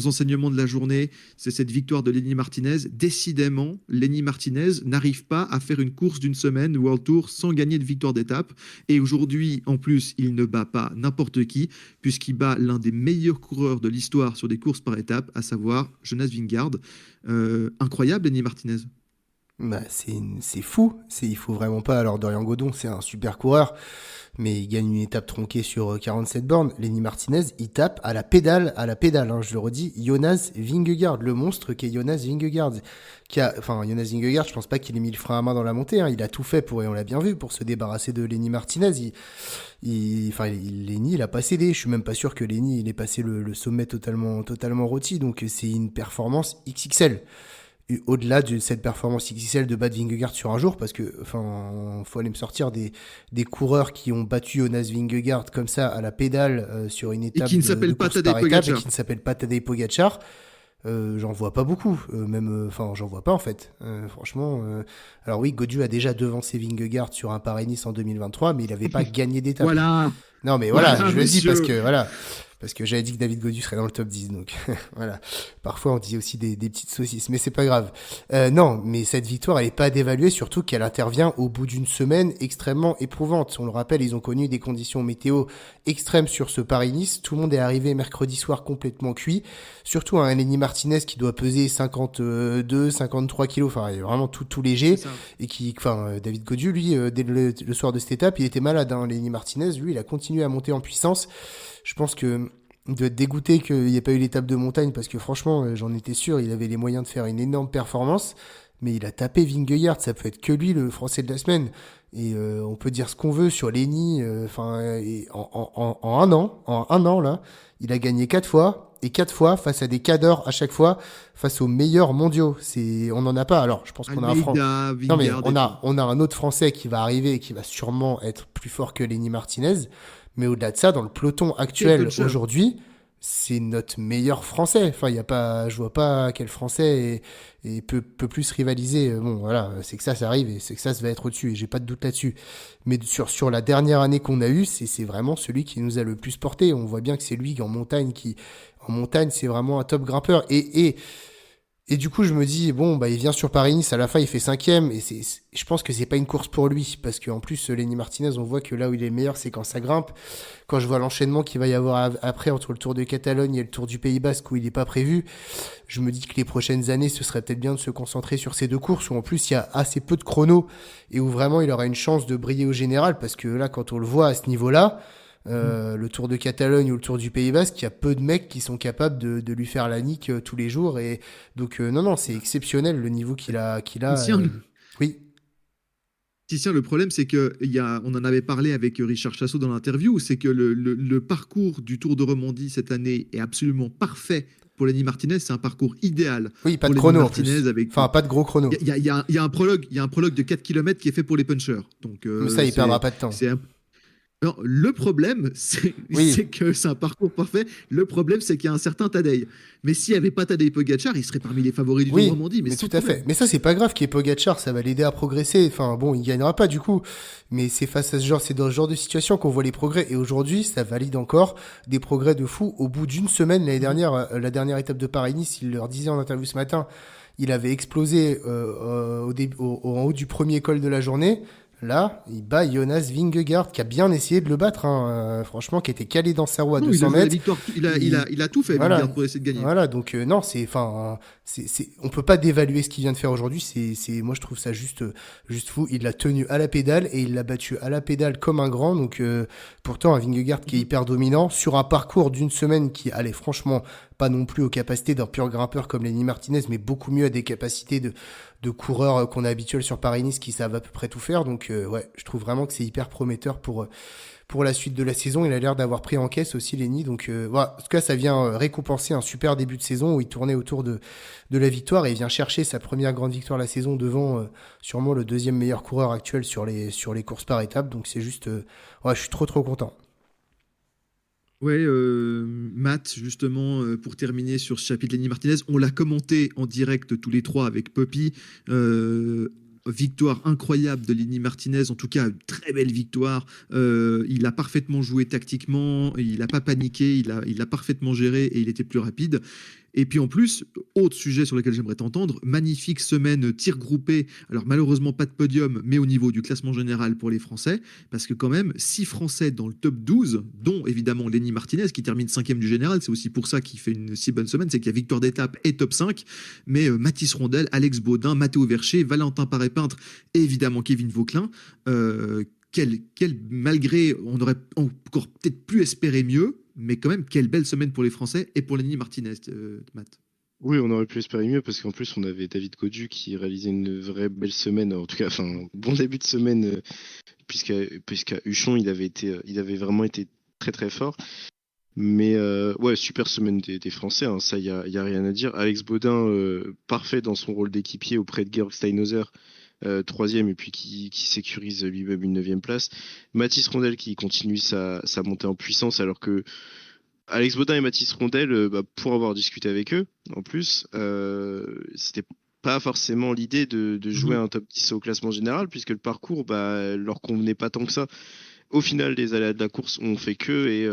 enseignements de la journée, c'est cette victoire de Lenny Martinez. Décidément, Lenny Martinez n'arrive pas à faire une course d'une semaine World Tour sans gagner de victoire d'étape. Et aujourd'hui, en plus, il ne bat pas n'importe qui, puisqu'il bat l'un des meilleurs coureurs de l'histoire sur des courses par étape, à savoir Jonas Vingegaard. Incroyable, Lenny Martinez. Bah, c'est fou. Il faut vraiment pas. Alors, Dorian Godon, c'est un super coureur, mais il gagne une étape tronquée sur 47 bornes. Lenny Martinez, il tape à la pédale, hein, je le redis, Jonas Vingegaard, le monstre qui est Jonas Vingegaard. Jonas Vingegaard, je pense pas qu'il ait mis le frein à main dans la montée, hein. Il a tout fait et on l'a bien vu, pour se débarrasser de Lenny Martinez. Lenny, il a pas cédé. Je suis même pas sûr que Lenny, il ait passé le sommet totalement rôti. Donc, c'est une performance XXL. Au-delà de cette performance XXL de battre Vingegaard sur un jour, parce que, faut aller me sortir des coureurs qui ont battu Jonas Vingegaard comme ça à la pédale sur une étape et qui ne s'appelle pas Tadej Pogacar. Et qui ne s'appelle pas Tadej Pogacar. J'en vois pas beaucoup, j'en vois pas en fait. Franchement, alors oui, Gaudu a déjà devancé Vingegaard sur un Paris-Nice en 2023, mais il avait pas gagné d'étape. Voilà. Non, mais voilà, Voilà, je le dis monsieur. parce que j'avais dit que David Gaudu serait dans le top 10, donc voilà. Parfois, on dit aussi des petites saucisses, mais c'est pas grave. Non, mais cette victoire, elle est pas à dévaluer, surtout qu'elle intervient au bout d'une semaine extrêmement éprouvante. On le rappelle, ils ont connu des conditions météo extrêmes sur ce Paris-Nice. Tout le monde est arrivé mercredi soir complètement cuit. Surtout un Lenny Martinez qui doit peser 52, 53 kilos, enfin, il est vraiment tout léger. Et David Gaudu, lui, dès le soir de cette étape, il était malade, hein. Lenny Martinez, lui, il a continué à monter en puissance. Je pense que de être dégoûté qu'il n'y ait pas eu l'étape de montagne parce que franchement, j'en étais sûr, il avait les moyens de faire une énorme performance, mais il a tapé Vingegaard, ça peut être que lui le Français de la semaine. Et on peut dire ce qu'on veut sur Lenny, enfin, en un an là, il a gagné 4 fois et 4 fois face à des cadors à chaque fois, face aux meilleurs mondiaux. On n'en a pas. Alors, je pense qu'on a un Almeida, non mais Vingegaard et tout. on a un autre Français qui va arriver et qui va sûrement être plus fort que Lenny Martinez. Mais au-delà de ça, dans le peloton Quel actuel puncher. aujourd'hui, c'est notre meilleur Français. Enfin, il y a pas, je vois pas quel Français peut plus rivaliser. Bon, voilà, c'est que ça arrive et c'est que ça va être au-dessus. Et j'ai pas de doute là-dessus. Mais sur la dernière année qu'on a eue, c'est vraiment celui qui nous a le plus porté. On voit bien que c'est lui en montagne, c'est vraiment un top grimpeur. Et du coup, je me dis, bon, bah, il vient sur Paris-Nice, à la fin, il fait cinquième, et je pense que c'est pas une course pour lui, parce qu'en plus, Lenny Martinez, on voit que là où il est le meilleur, c'est quand ça grimpe. Quand je vois l'enchaînement qu'il va y avoir après entre le Tour de Catalogne et le Tour du Pays Basque où il n'est pas prévu, je me dis que les prochaines années, ce serait peut-être bien de se concentrer sur ces deux courses où en plus, il y a assez peu de chrono et où vraiment il aura une chance de briller au général, parce que là, quand on le voit à ce niveau-là, le Tour de Catalogne ou le Tour du Pays Basque, il y a peu de mecs qui sont capables de lui faire la nique tous les jours. Et donc, non, non, c'est exceptionnel le niveau qu'il a. Christian, Oui, Titien, le problème, c'est que on en avait parlé avec Richard Chassot dans l'interview, c'est que le parcours du Tour de Romandie cette année est absolument parfait pour Lenny Martinez. C'est un parcours idéal oui, pas pour de Lenny chrono en Martinez. plus. Enfin, pas de gros chrono. Il y a un prologue, il y a un prologue de 4 km qui est fait pour les punchers. Donc, Mais ça, il perdra pas de temps. c'est non, le problème, Oui, c'est que c'est un parcours parfait. Le problème, c'est qu'il y a un certain Tadej. Mais s'il n'y avait pas Tadej Pogacar, il serait parmi les favoris du Tour de oui, Romandie, mais mais sans tout à problème. fait. Mais ça, c'est pas grave qu'il y ait Pogacar, ça va l'aider à progresser. Enfin, bon, il gagnera pas du coup. Mais c'est face à ce genre, c'est dans ce genre de situation qu'on voit les progrès. Et aujourd'hui, ça valide encore des progrès de fou. Au bout d'une semaine, l'année dernière, la dernière étape de Paris-Nice, il leur disait en interview ce matin, il avait explosé en haut du premier col de la journée. Là, il bat Jonas Vingegaard, qui a bien essayé de le battre, hein, franchement, qui était calé dans sa roue à Non, il a 200 joué la mètres. victoire. Il, Il a tout fait, voilà, Vingegaard, pour essayer de gagner. voilà. Donc non, on peut pas dévaluer ce qu'il vient de faire aujourd'hui. Moi, je trouve ça juste fou. Il l'a tenu à la pédale et il l'a battu à la pédale comme un grand. Donc pourtant, un Vingegaard qui est hyper dominant sur un parcours d'une semaine qui allait franchement pas non plus aux capacités d'un pur grimpeur comme Lenny Martinez, mais beaucoup mieux à des capacités de coureurs qu'on a habituels sur Paris-Nice qui savent à peu près tout faire. Donc ouais, je trouve vraiment que c'est hyper prometteur pour la suite de la saison. Il a l'air d'avoir pris en caisse aussi Lenny. Donc voilà, en tout cas, ça vient récompenser un super début de saison où il tournait autour de la victoire et il vient chercher sa première grande victoire de la saison devant sûrement le deuxième meilleur coureur actuel sur les courses par étapes. Donc c'est juste, ouais, je suis trop trop content. Ouais, Matt, justement, pour terminer sur ce chapitre Lenny Martinez, on l'a commenté en direct tous les trois avec Poppy. Victoire incroyable de Lenny Martinez, en tout cas une très belle victoire. Il a parfaitement joué tactiquement, il n'a pas paniqué, il a parfaitement géré et il était plus rapide. Et puis en plus, autre sujet sur lequel j'aimerais t'entendre, magnifique semaine tir groupé. Alors malheureusement pas de podium, mais au niveau du classement général pour les Français, parce que quand même 6 Français dans le top 12, dont évidemment Lenny Martinez qui termine 5e du général. C'est aussi pour ça qu'il fait une si bonne semaine, c'est qu'il y a victoire d'étape et top 5. Mais Mathis Rondel, Alex Baudin, Mathéo Vercher, Valentin Paré-Peintre et évidemment Kevin Vauquelin. Malgré, on aurait encore peut-être pu espérer mieux, mais quand même, quelle belle semaine pour les Français et pour Lenny Martinez, Matt. Oui, on aurait pu espérer mieux parce qu'en plus on avait David Codu qui réalisait une vraie belle semaine, en tout cas, enfin, un bon début de semaine, puisqu'à Huchon il avait vraiment été très très fort. Mais ouais, super semaine des Français, hein, ça y a rien à dire. Alex Baudin, parfait dans son rôle d'équipier auprès de Georg Steinhauser, troisième, et puis qui sécurise lui-même une neuvième place. Mathis Rondel qui continue sa montée en puissance, alors que Alex Baudin et Mathis Rondel, bah, pour avoir discuté avec eux, en plus, c'était pas forcément l'idée de jouer un top 10 au classement général, puisque le parcours leur convenait pas tant que ça. Au final, les aléas de la course ont fait que, et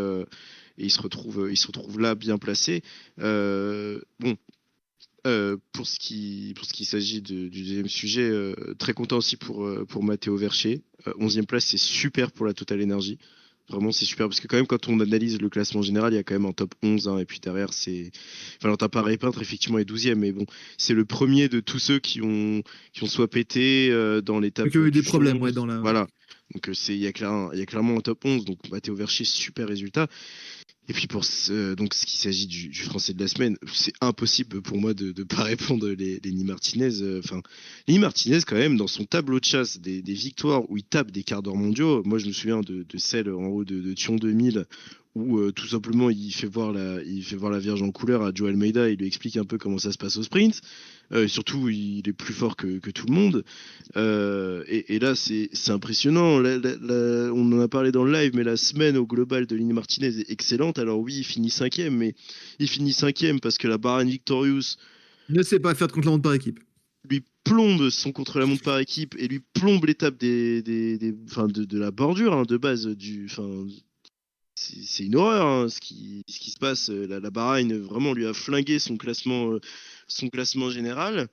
ils se retrouvent là bien placés. Bon, pour ce qui s'agit du deuxième sujet, très content aussi pour Mathéo Vercher. 11e place, c'est super pour la Total Energy. Vraiment, c'est super parce que quand même, quand on analyse le classement général, il y a quand même un top 11, hein, et puis derrière, c'est Valentin Paré-Peintre, effectivement, est 12e, mais bon, c'est le premier de tous ceux qui ont soit pété dans l'étape Il y a eu du des problèmes, ouais, Voilà. Donc, il y a clairement un top 11, donc Mathéo Vercher, super résultat. Et puis donc ce qui s'agit du français de la semaine, c'est impossible pour moi de pas répondre Lenny Martinez. Enfin, Lenny Martinez quand même dans son tableau de chasse des victoires où il tape des quarts d'heure mondiaux. Moi je me souviens de celle en haut de Thion 2000 où tout simplement il fait voir la Vierge en couleur à Joe Almeida, il lui explique un peu comment ça se passe au sprint. Surtout il est plus fort que tout le monde. Et là, c'est impressionnant. On en a parlé dans le live, mais la semaine au global de Lenny Martinez est excellente. Alors oui, il finit cinquième, mais il finit cinquième parce que la Bahrain Victorious Ne sait pas faire de contre-la-montre par équipe. lui plombe son contre-la-montre par équipe et lui plombe l'étape de la bordure hein, de base c'est une horreur hein, ce qui se passe. La Bahrain vraiment lui a flingué son classement général.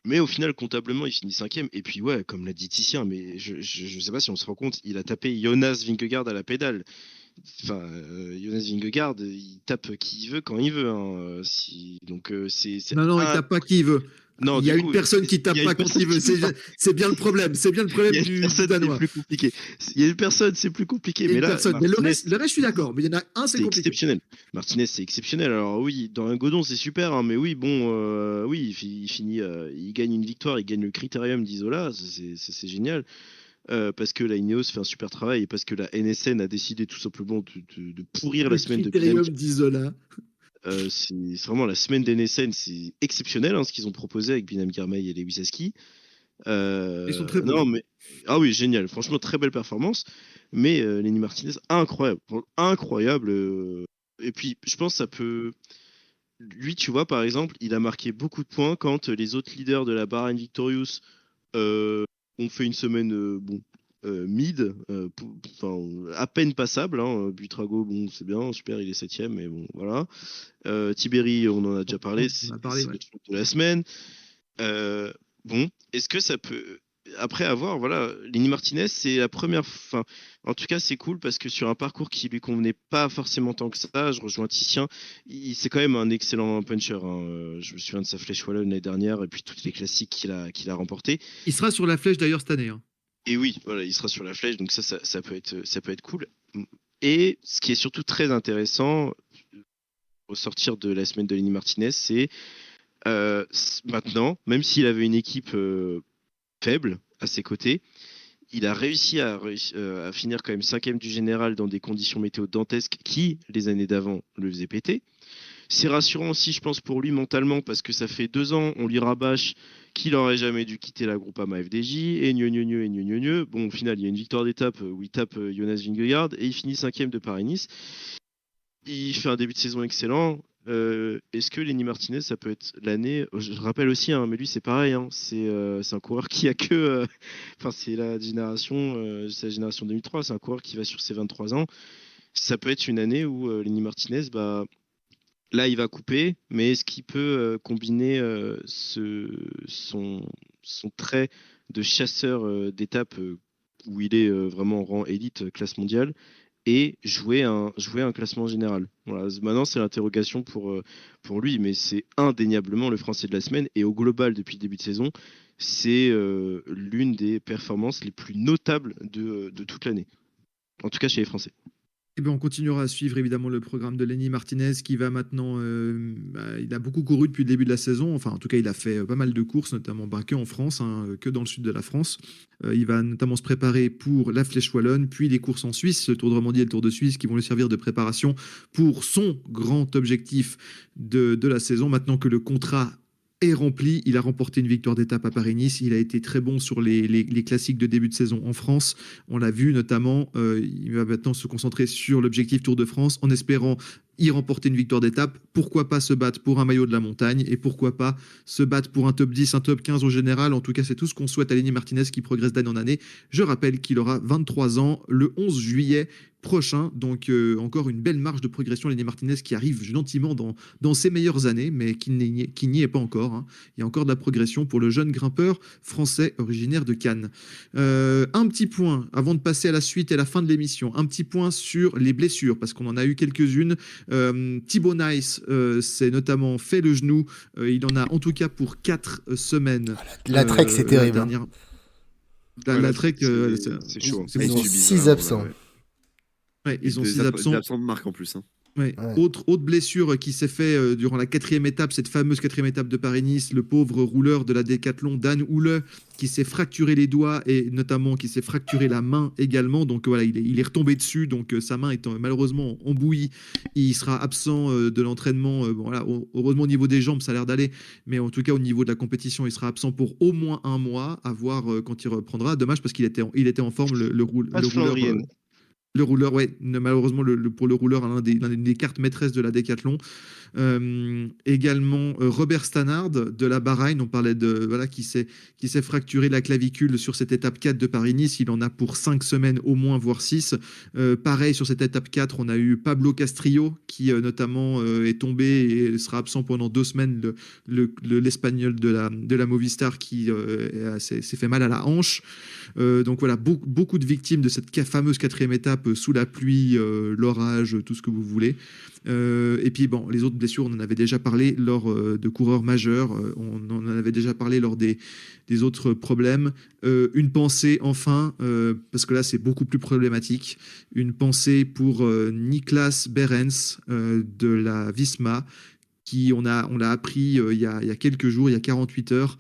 Mais au final, comptablement, il finit cinquième. Et puis, ouais, comme l'a dit Titien, mais je sais pas si on se rend compte, il a tapé Jonas Vingegaard à la pédale. Enfin, Jonas Vingegaard, il tape qui il veut quand il veut. Hein. Donc, Non, il tape pas qui il veut. Non, il y a une personne qui tape pas quand il veut. C'est bien le problème. C'est bien le problème du Danois. C'est plus compliqué. Il y a une personne, c'est plus compliqué. Mais là, mais le reste, je suis d'accord. Mais il y en a un, c'est compliqué. Exceptionnel. Martinez, c'est exceptionnel. Alors oui, dans un godon, c'est super. Hein, mais oui, bon, oui, il finit, il gagne une victoire, il gagne le Critérium d'Isola. C'est génial. Parce que la Ineos fait un super travail et parce que la NSN a décidé tout simplement de pourrir la semaine de Critérium d'Isola. C'est vraiment la semaine d'NSN, c'est exceptionnel hein, ce qu'ils ont proposé avec Binam Girmay et Lewis Heskey. Ils sont très bons. Non, mais... Ah oui, génial. Franchement, très belle performance. Mais Lenny Martinez, incroyable. Incroyable. Et puis, je pense que ça peut... Lui, tu vois, par exemple, il a marqué beaucoup de points quand les autres leaders de la Bahrain Victorious ont fait une semaine mid, à peine passable. Hein. Buitrago, bon, c'est bien, super, il est 7ème, mais bon, voilà. Tiberi, on en a déjà parlé, c'est le truc de la semaine. Bon, est-ce que ça peut... Après avoir, voilà, Lenny Martinez, c'est la première... Enfin, en tout cas, c'est cool parce que sur un parcours qui lui convenait pas forcément tant que ça, je rejoins Titien, c'est quand même un excellent puncher. Hein. Je me souviens de sa Flèche Wallonne l'année dernière et puis toutes les classiques qu'il a remporté. Il sera sur la Flèche d'ailleurs cette année. Hein. Et oui, voilà, il sera sur la Flèche, donc ça peut être cool. Et ce qui est surtout très intéressant au sortir de la semaine de Lenny Martinez, c'est maintenant, même s'il avait une équipe faible à ses côtés, il a réussi à finir quand même 5ème du général dans des conditions météo dantesques qui, les années d'avant, le faisaient péter. C'est rassurant aussi, je pense, pour lui mentalement, parce que ça fait 2 ans, on lui rabâche qu'il n'aurait jamais dû quitter la Groupama FDJ, et gneu. Bon, au final, il y a une victoire d'étape où il tape Jonas Vingegaard, et il finit 5ème de Paris-Nice. Il fait un début de saison excellent. Est-ce que Lenny Martinez, ça peut être l'année... Je rappelle aussi, hein, mais lui, c'est pareil. Hein, c'est un coureur qui a que... Enfin, c'est la génération 2003. C'est un coureur qui va sur ses 23 ans. Ça peut être une année où Lenny Martinez... Là, il va couper, mais est-ce qu'il peut combiner son trait de chasseur d'étape où il est vraiment en rang élite, classe mondiale, et jouer un classement général. Voilà. Maintenant, c'est l'interrogation pour lui, mais c'est indéniablement le Français de la semaine. Et au global, depuis le début de saison, c'est l'une des performances les plus notables de toute l'année. En tout cas, chez les Français. Eh bien, on continuera à suivre évidemment le programme de Lenny Martinez qui va maintenant... il a beaucoup couru depuis le début de la saison. Enfin, en tout cas, il a fait pas mal de courses, notamment que en France, hein, que dans le sud de la France. Il va notamment se préparer pour la Flèche Wallonne, puis les courses en Suisse, le Tour de Romandie et le Tour de Suisse, qui vont lui servir de préparation pour son grand objectif de la saison. Maintenant que le contrat est rempli, il a remporté une victoire d'étape à Paris-Nice, il a été très bon sur les classiques de début de saison en France, on l'a vu notamment, il va maintenant se concentrer sur l'objectif Tour de France en espérant y remporter une victoire d'étape, pourquoi pas se battre pour un maillot de la montagne et pourquoi pas se battre pour un top 10, un top 15 au général. En tout cas, c'est tout ce qu'on souhaite à Lenny Martinez qui progresse d'année en année. Je rappelle qu'il aura 23 ans le 11 juillet prochain, donc encore une belle marge de progression. Lenny Martinez qui arrive gentiment dans ses meilleures années, mais qui n'y est pas encore. Hein. Il y a encore de la progression pour le jeune grimpeur français originaire de Cannes. Un petit point, avant de passer à la suite et à la fin de l'émission, un petit point sur les blessures, parce qu'on en a eu quelques-unes. Thibaut Nice s'est notamment fait le genou, il en a en tout cas pour 4 semaines. La Trek, c'est terrible. La Trek, c'est chaud. Ils ont 6 absents. Ouais, Et ils ont des 6 des absents. absents de marque en plus. Hein. Ouais. Ouais. Autre blessure qui s'est fait durant la 4e étape, cette fameuse 4e étape de Paris-Nice, le pauvre rouleur de la Décathlon, Dan Houle, qui s'est fracturé les doigts et notamment qui s'est fracturé la main également. Donc voilà, il est retombé dessus, donc sa main est malheureusement en bouillie. Il sera absent de l'entraînement. Bon, voilà, heureusement au niveau des jambes, ça a l'air d'aller, mais en tout cas au niveau de la compétition, il sera absent pour au moins un mois, à voir quand il reprendra. Dommage parce qu'il était en forme, Pas de le rouleur. Flandrienne. Le rouleur, ouais, malheureusement, pour le rouleur, l'une des cartes maîtresses de la Décathlon. Également Robert Stannard de la Bahreïn, on parlait de voilà qui s'est fracturé la clavicule sur cette étape 4 de Paris-Nice, il en a pour 5 semaines au moins voire 6. Pareil sur cette étape 4, on a eu Pablo Castrillo qui notamment est tombé et sera absent pendant 2 semaines, l'espagnol de la Movistar qui s'est fait mal à la hanche. Donc voilà, beaucoup de victimes de cette fameuse 4e étape sous la pluie, l'orage, tout ce que vous voulez. Et puis bon, les autres blessures, on en avait déjà parlé lors de coureurs majeurs, on en avait déjà parlé lors des autres problèmes. Une pensée enfin, parce que là c'est beaucoup plus problématique, une pensée pour Niklas Behrens de la Visma, qui on l'a appris il y a quelques jours, il y a 48 heures,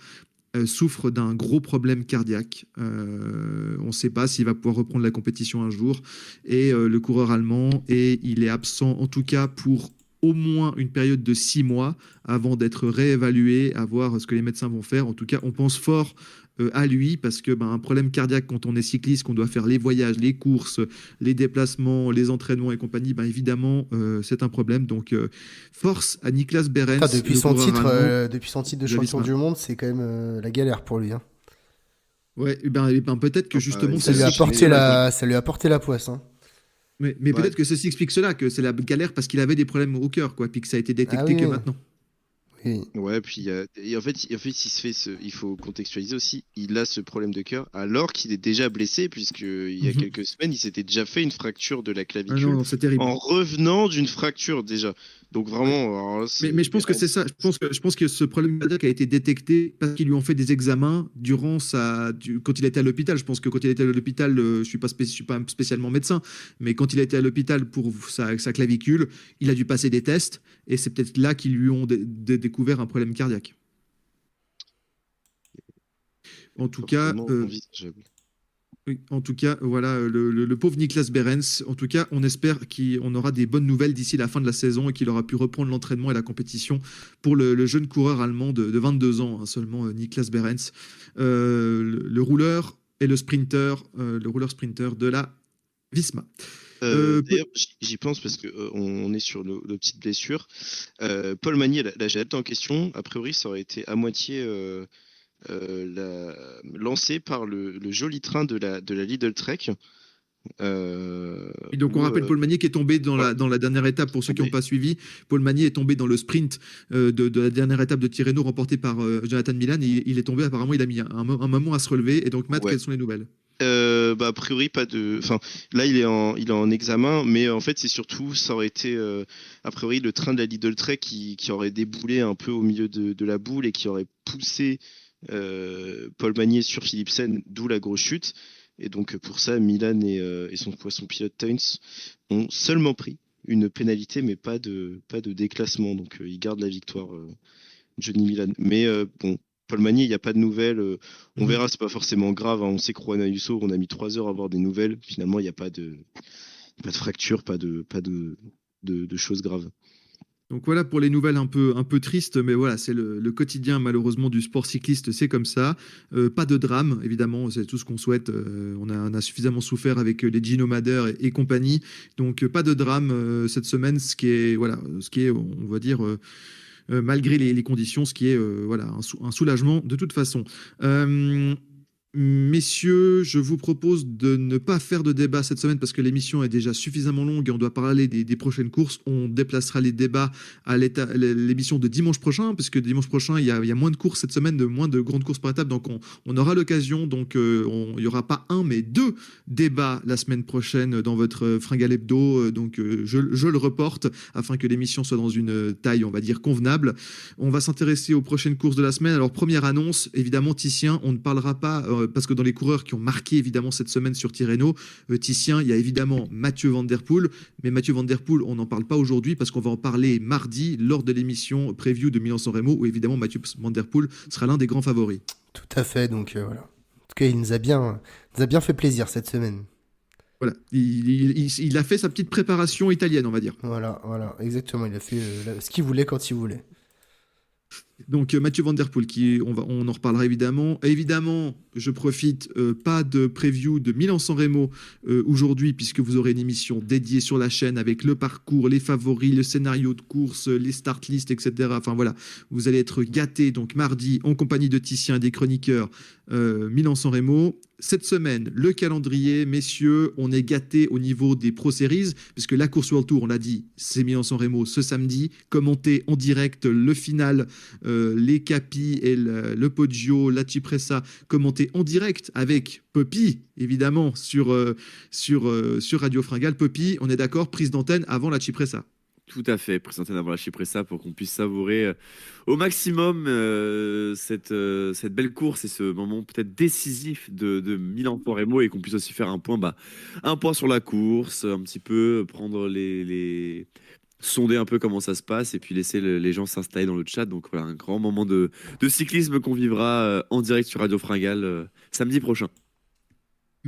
souffre d'un gros problème cardiaque. On ne sait pas s'il va pouvoir reprendre la compétition un jour. Et le coureur allemand, il est absent en tout cas pour au moins une période de 6 mois avant d'être réévalué, à voir ce que les médecins vont faire. En tout cas, on pense fort à lui parce que un problème cardiaque quand on est cycliste, qu'on doit faire les voyages, les courses, les déplacements, les entraînements et compagnie, évidemment, c'est un problème. Donc, force à Niklas Behrens, Ah, depuis le son coureur titre, allemand depuis son titre de de champion Visma. du monde, c'est quand même la galère pour lui. Hein. Ouais, peut-être que justement, Ça lui a porté la poisse. Hein. mais peut-être que ceci explique cela, que c'est la galère parce qu'il avait des problèmes au cœur, quoi, puis que ça a été Ah détecté oui, que oui. maintenant. Oui. Ouais, puis et en fait, il faut contextualiser aussi. Il a ce problème de cœur alors qu'il est déjà blessé, puisque il y a quelques semaines, il s'était déjà fait une fracture de la Ah clavicule non, c'est terrible. en revenant d'une fracture déjà. Donc Ouais. vraiment, alors là, Mais je pense que c'est ça. Je pense que ce problème cardiaque a été détecté parce qu'ils lui ont fait des examens durant quand il était à l'hôpital. Je pense que quand il était à l'hôpital, je suis pas spécialement médecin, mais quand il était à l'hôpital pour sa clavicule, il a dû passer des tests et c'est peut-être là qu'ils lui ont découvert un problème cardiaque. En tout cas, fortement envisageable. oui, en tout cas, voilà, le pauvre Niklas Behrens. En tout cas, on espère qu'on aura des bonnes nouvelles d'ici la fin de la saison et qu'il aura pu reprendre l'entraînement et la compétition pour le jeune coureur allemand de 22 ans, hein, seulement Niklas Behrens, le rouleur et le rouleur sprinter de la Visma. D'ailleurs, j'y pense parce que on est sur nos petites blessures. Paul Magny, la Jeannette en question, a priori, ça aurait été à moitié lancé par le joli train de la Lidl Trek. Et donc on rappelle Paul Magny qui est tombé dans la dernière étape, pour ceux qui n'ont pas suivi. Paul Magny est tombé dans le sprint de la dernière étape de Tirreno remportée par Jonathan Milan. Et il est tombé, apparemment il a mis un moment à se relever. Et donc Matt, quelles sont les nouvelles? A priori pas de. Enfin, là il est en examen, mais en fait c'est surtout ça aurait été a priori le train de la Lidl Trek qui aurait déboulé un peu au milieu de la boule et qui aurait poussé Paul Magny sur Philipsen, d'où la grosse chute. Et donc pour ça, Milan et son pilote Teuns ont seulement pris une pénalité, mais pas de déclassement. Donc ils gardent la victoire, Johnny Milan. Mais bon, Paul Magny, il n'y a pas de nouvelles. On verra, c'est pas forcément grave. Hein. On sait que Juan Ayuso, on a mis 3 heures à avoir des nouvelles. Finalement, il n'y a pas de fracture, pas de choses graves. Donc voilà pour les nouvelles un peu tristes, mais voilà, c'est le quotidien malheureusement du sport cycliste, c'est comme ça. Pas de drame, évidemment, c'est tout ce qu'on souhaite. On a suffisamment souffert avec les Gino Mader et compagnie, donc pas de drame cette semaine, ce qui est, on va dire, malgré les conditions, ce qui est voilà, un soulagement de toute façon. Messieurs, je vous propose de ne pas faire de débat cette semaine parce que l'émission est déjà suffisamment longue et on doit parler des prochaines courses. On déplacera les débats à l'émission de dimanche prochain parce que dimanche prochain, il y a moins de courses cette semaine, moins de grandes courses par étape. Donc, on aura l'occasion. Donc, il n'y aura pas un, mais 2 débats la semaine prochaine dans votre Fringale Hebdo. Donc, je le reporte afin que l'émission soit dans une taille, on va dire, convenable. On va s'intéresser aux prochaines courses de la semaine. Alors, première annonce, évidemment, Titien, on ne parlera pas parce que dans les coureurs qui ont marqué évidemment cette semaine sur Tirreno, Titien, il y a évidemment Mathieu Van Der Poel, mais Mathieu Van Der Poel, on n'en parle pas aujourd'hui parce qu'on va en parler mardi lors de l'émission preview de Milan-San Remo où évidemment Mathieu Van Der Poel sera l'un des grands favoris. Tout à fait, donc voilà. En tout cas, il nous a bien fait plaisir cette semaine. Voilà, il a fait sa petite préparation italienne, on va dire. Voilà, exactement. Il a fait ce qu'il voulait quand il voulait. Donc Mathieu Van Der Poel, on en reparlera évidemment. Évidemment, je profite, pas de preview de Milan-San Remo aujourd'hui, puisque vous aurez une émission dédiée sur la chaîne avec le parcours, les favoris, le scénario de course, les start list, etc. Enfin voilà, vous allez être gâtés donc mardi en compagnie de Titien et des chroniqueurs Milan-San Remo. Cette semaine, le calendrier, messieurs, on est gâtés au niveau des Pro Series, parce que la course World Tour, on l'a dit, c'est Milan-San Remo ce samedi, commenté en direct, le final, les Capi et le Poggio, la Cipressa, commenté en direct avec Poppy, évidemment, sur Radio Fringale. Poppy, on est d'accord, prise d'antenne avant la Cipressa. Tout à fait, présenter avant la Cipressa pour qu'on puisse savourer au maximum cette belle course et ce moment peut-être décisif de Milan-San Remo et qu'on puisse aussi faire un point sur la course, un petit peu prendre sonder un peu comment ça se passe et puis laisser les gens s'installer dans le chat. Donc voilà, un grand moment de cyclisme qu'on vivra en direct sur Radio Fringale samedi prochain.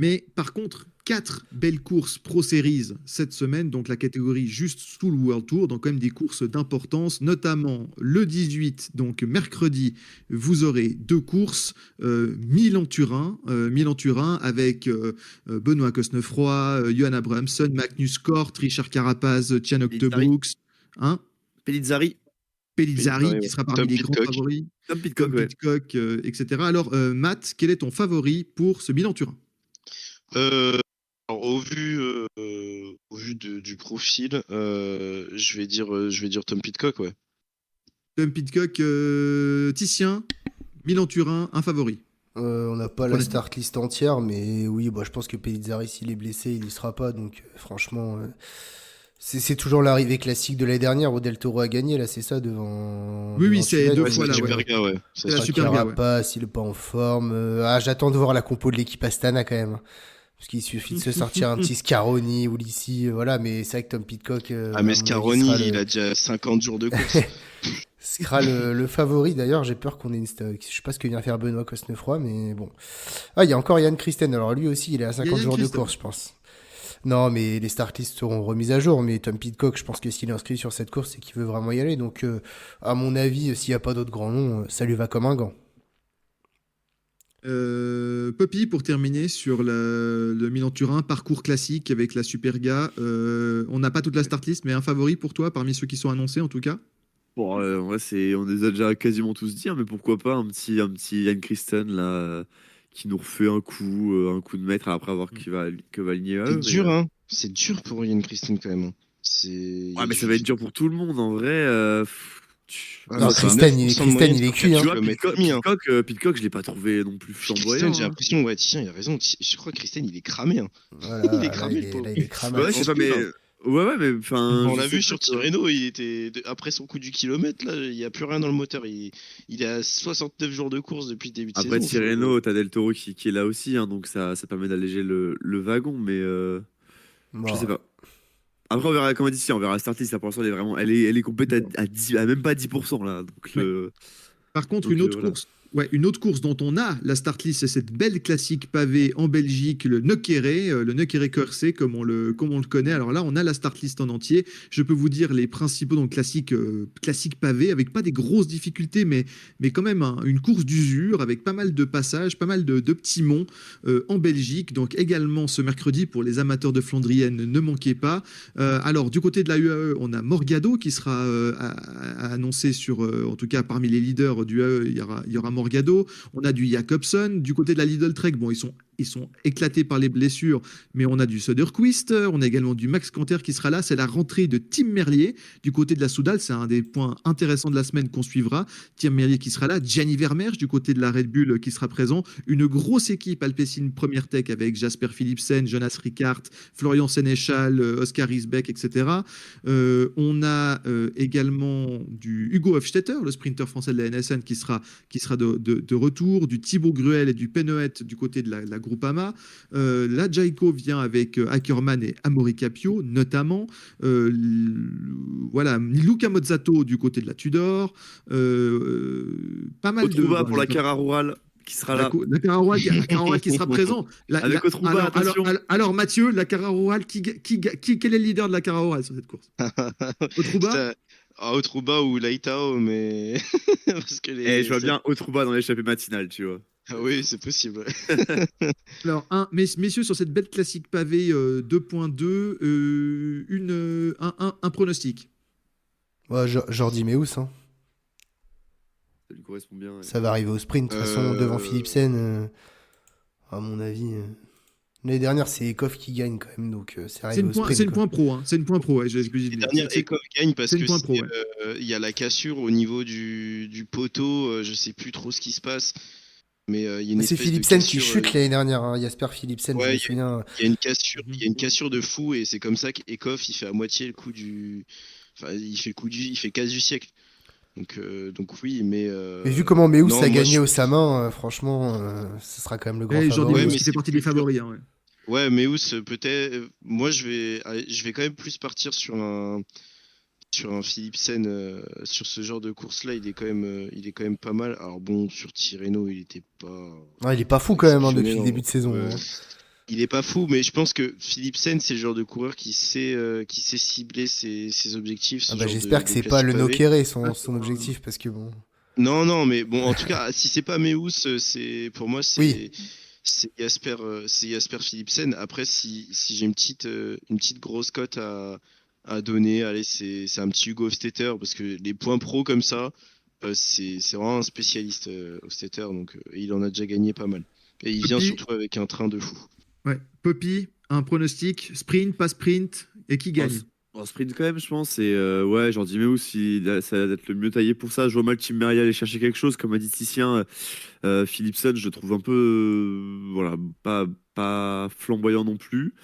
Mais par contre, 4 belles courses Pro Series cette semaine, donc la catégorie juste sous le World Tour, donc quand même des courses d'importance, notamment le 18, donc mercredi, vous aurez 2 courses, Milan-Turin avec Benoît Cosnefroy, Johan Abrahamsson, Magnus Cort, Richard Carapaz, Tian Octobrooks, Pellizzari, qui sera parmi les grands favoris, Tom Pidcock, etc. Alors Matt, quel est ton favori pour ce Milan-Turin? Alors, au vu du profil, je vais dire Tom Pidcock, ouais. Tom Pidcock, Titien, Milan-Turin, un favori. On n'a pas la start list entière, mais oui, je pense que Pellizzari, s'il est blessé, il n'y sera pas. Donc franchement, c'est toujours l'arrivée classique de l'année dernière où Del Toro a gagné, là, c'est ça, devant... Oui, c'est 2 Ouais, fois c'est là. la Superga, ouais. C'est la Superga, ouais. Carapaz, il n'est pas en forme. J'attends de voir la compo de l'équipe Astana quand même. Parce qu'il suffit de se sortir un petit Scaroni ou l'ici, voilà, mais c'est vrai que Tom Pidcock... mais Scaroni, il a déjà 50 jours de course. Ce sera le favori, d'ailleurs, j'ai peur qu'on ait une... Je sais pas ce que vient faire Benoît Cosnefroy, mais bon. Il y a encore Yann Christen, alors lui aussi, il est à 50 jours de course, je pense. Non, mais les start lists seront remises à jour, mais Tom Pidcock, je pense que s'il est inscrit sur cette course, c'est qu'il veut vraiment y aller, donc à mon avis, s'il n'y a pas d'autres grands noms, ça lui va comme un gant. Poppy, pour terminer sur le Milan-Turin, parcours classique avec la Superga. On n'a pas toute la start list, mais un favori pour toi, parmi ceux qui sont annoncés en tout cas? Bon, on les a déjà quasiment tous dit, mais pourquoi pas un petit Yann Christen là, qui nous refait un coup de maître après avoir que va aligner. C'est dur, hein. C'est dur pour Yann Christen quand même. Ouais, mais ça va être dur pour tout le monde en vrai. Non, Christen, il est cuit. Tu vois, Pidcock, je l'ai pas trouvé non plus flamboyant. J'ai l'impression, ouais, tiens, il a raison. Je crois que Christen, il est cramé. Hein. Voilà, il est cramé, le pauvre. il est cramé. Ouais, je sais pas, mais. Ouais, mais enfin. On l'a vu sur Tirreno, il était après son coup du kilomètre, là, il n'y a plus rien dans le moteur. Il est à 69 jours de course depuis le début de saison. Après Tirreno, t'as Del Toro qui est là aussi, hein, donc ça permet d'alléger le wagon, mais je sais pas. Après, on verra, comme on dit ici, on verra la start list. Pour l'instant, elle est complète à même pas 10% là. Donc, Par contre, une autre course dont on a la start list, c'est cette belle classique pavée en Belgique, le Neukere Corset, comme on le connaît. Alors là, on a la start list en entier. Je peux vous dire les principaux donc classiques pavés, avec pas des grosses difficultés, mais quand même une course d'usure avec pas mal de passages, pas mal de petits monts en Belgique. Donc également ce mercredi pour les amateurs de Flandrienne, ne manquez pas. Alors du côté de la UAE, on a Morgado qui sera annoncé en tout cas parmi les leaders du UAE, il y aura Morgado. On a du Jacobson. Du côté de la Lidl Trek, bon, ils sont ils sont éclatés par les blessures, mais on a du Söderqvist, on a également du Max Canter qui sera là. C'est la rentrée de Tim Merlier du côté de la Soudal. C'est un des points intéressants de la semaine qu'on suivra. Tim Merlier qui sera là. Gianni Vermeersch du côté de la Red Bull qui sera présent. Une grosse équipe Alpecin Première Tech avec Jasper Philipsen, Jonas Rickard, Florian Sénéchal, Oscar Isbeck, etc. On a également du Hugo Hofstetter, le sprinter français de la NSN qui sera de retour, du Thibaut Gruel et du Pennoet du côté de la Groupama. La Jaiko vient avec Ackermann et Amaury Capio, notamment. Voilà, Luca Mozzato du côté de la Tudor. Pas mal Otruba pour la Cara Rural qui sera là. La Cara Rural qui sera présent. Avec Otruba, attention. Alors, Mathieu, la Cara Rural, quel est le leader de la Cara Rural sur cette course? Otruba Otruba ou Laitao, mais parce que je vois bien Otruba dans l'échappée matinale, tu vois. Ah oui, c'est possible. Alors, messieurs, sur cette belle classique pavée 2.2, un pronostic. Ouais, Jordi Meus, hein. Ça lui correspond bien. Ouais. Ça va arriver au sprint, de toute façon, devant Philipsen, à mon avis. L'année dernière, c'est Ekhoff qui gagne quand même, donc c'est arrivé au sprint. C'est une point pro, hein. C'est une point pro. Ouais, l'année dernière, Ekhoff gagne parce que il y a la cassure au niveau du poteau. Je sais plus trop ce qui se passe. Mais il y a une c'est Philipsen qui chute l'année dernière, hein. Jasper Philipsen, je me souviens. Il y a une cassure de fou et c'est comme ça qu'Ekhoff il fait à moitié le coup du. Enfin, il fait casse du siècle. Donc oui, mais vu comment Meus a gagné au sa main, franchement, ce sera quand même le grand favori. Mais c'est parti des favoris. Hein, ouais, Meus peut-être. Moi, je vais quand même plus partir sur un Philipsen sur ce genre de course-là. Il est quand même pas mal. Alors bon, sur Tirreno, il était pas. Ouais, il est pas fou quand même depuis le début de saison. Hein. Il est pas fou, mais je pense que Philipsen, c'est le genre de coureur qui sait cibler ses objectifs. J'espère que c'est pas le Nokere son objectif, parce que bon. Non, mais bon, en tout cas, si c'est pas Meus, pour moi, c'est Jasper Philipsen. Après, si j'ai une petite grosse cote à donner, allez, c'est un petit Hugo Hofstetter, parce que les points pro comme ça, c'est vraiment un spécialiste Hofstetter, donc il en a déjà gagné pas mal. Et il vient surtout avec un train de fou. Ouais. Poppy, un pronostic, sprint, pas sprint, et qui gagne? En sprint quand même, je pense. Et ouais, j'en dis mais aussi, ça va être le mieux taillé pour ça. Je vois mal Tim Merlier aller chercher quelque chose, comme a dit Titien. Philipsen, je le trouve un peu, voilà, pas flamboyant non plus.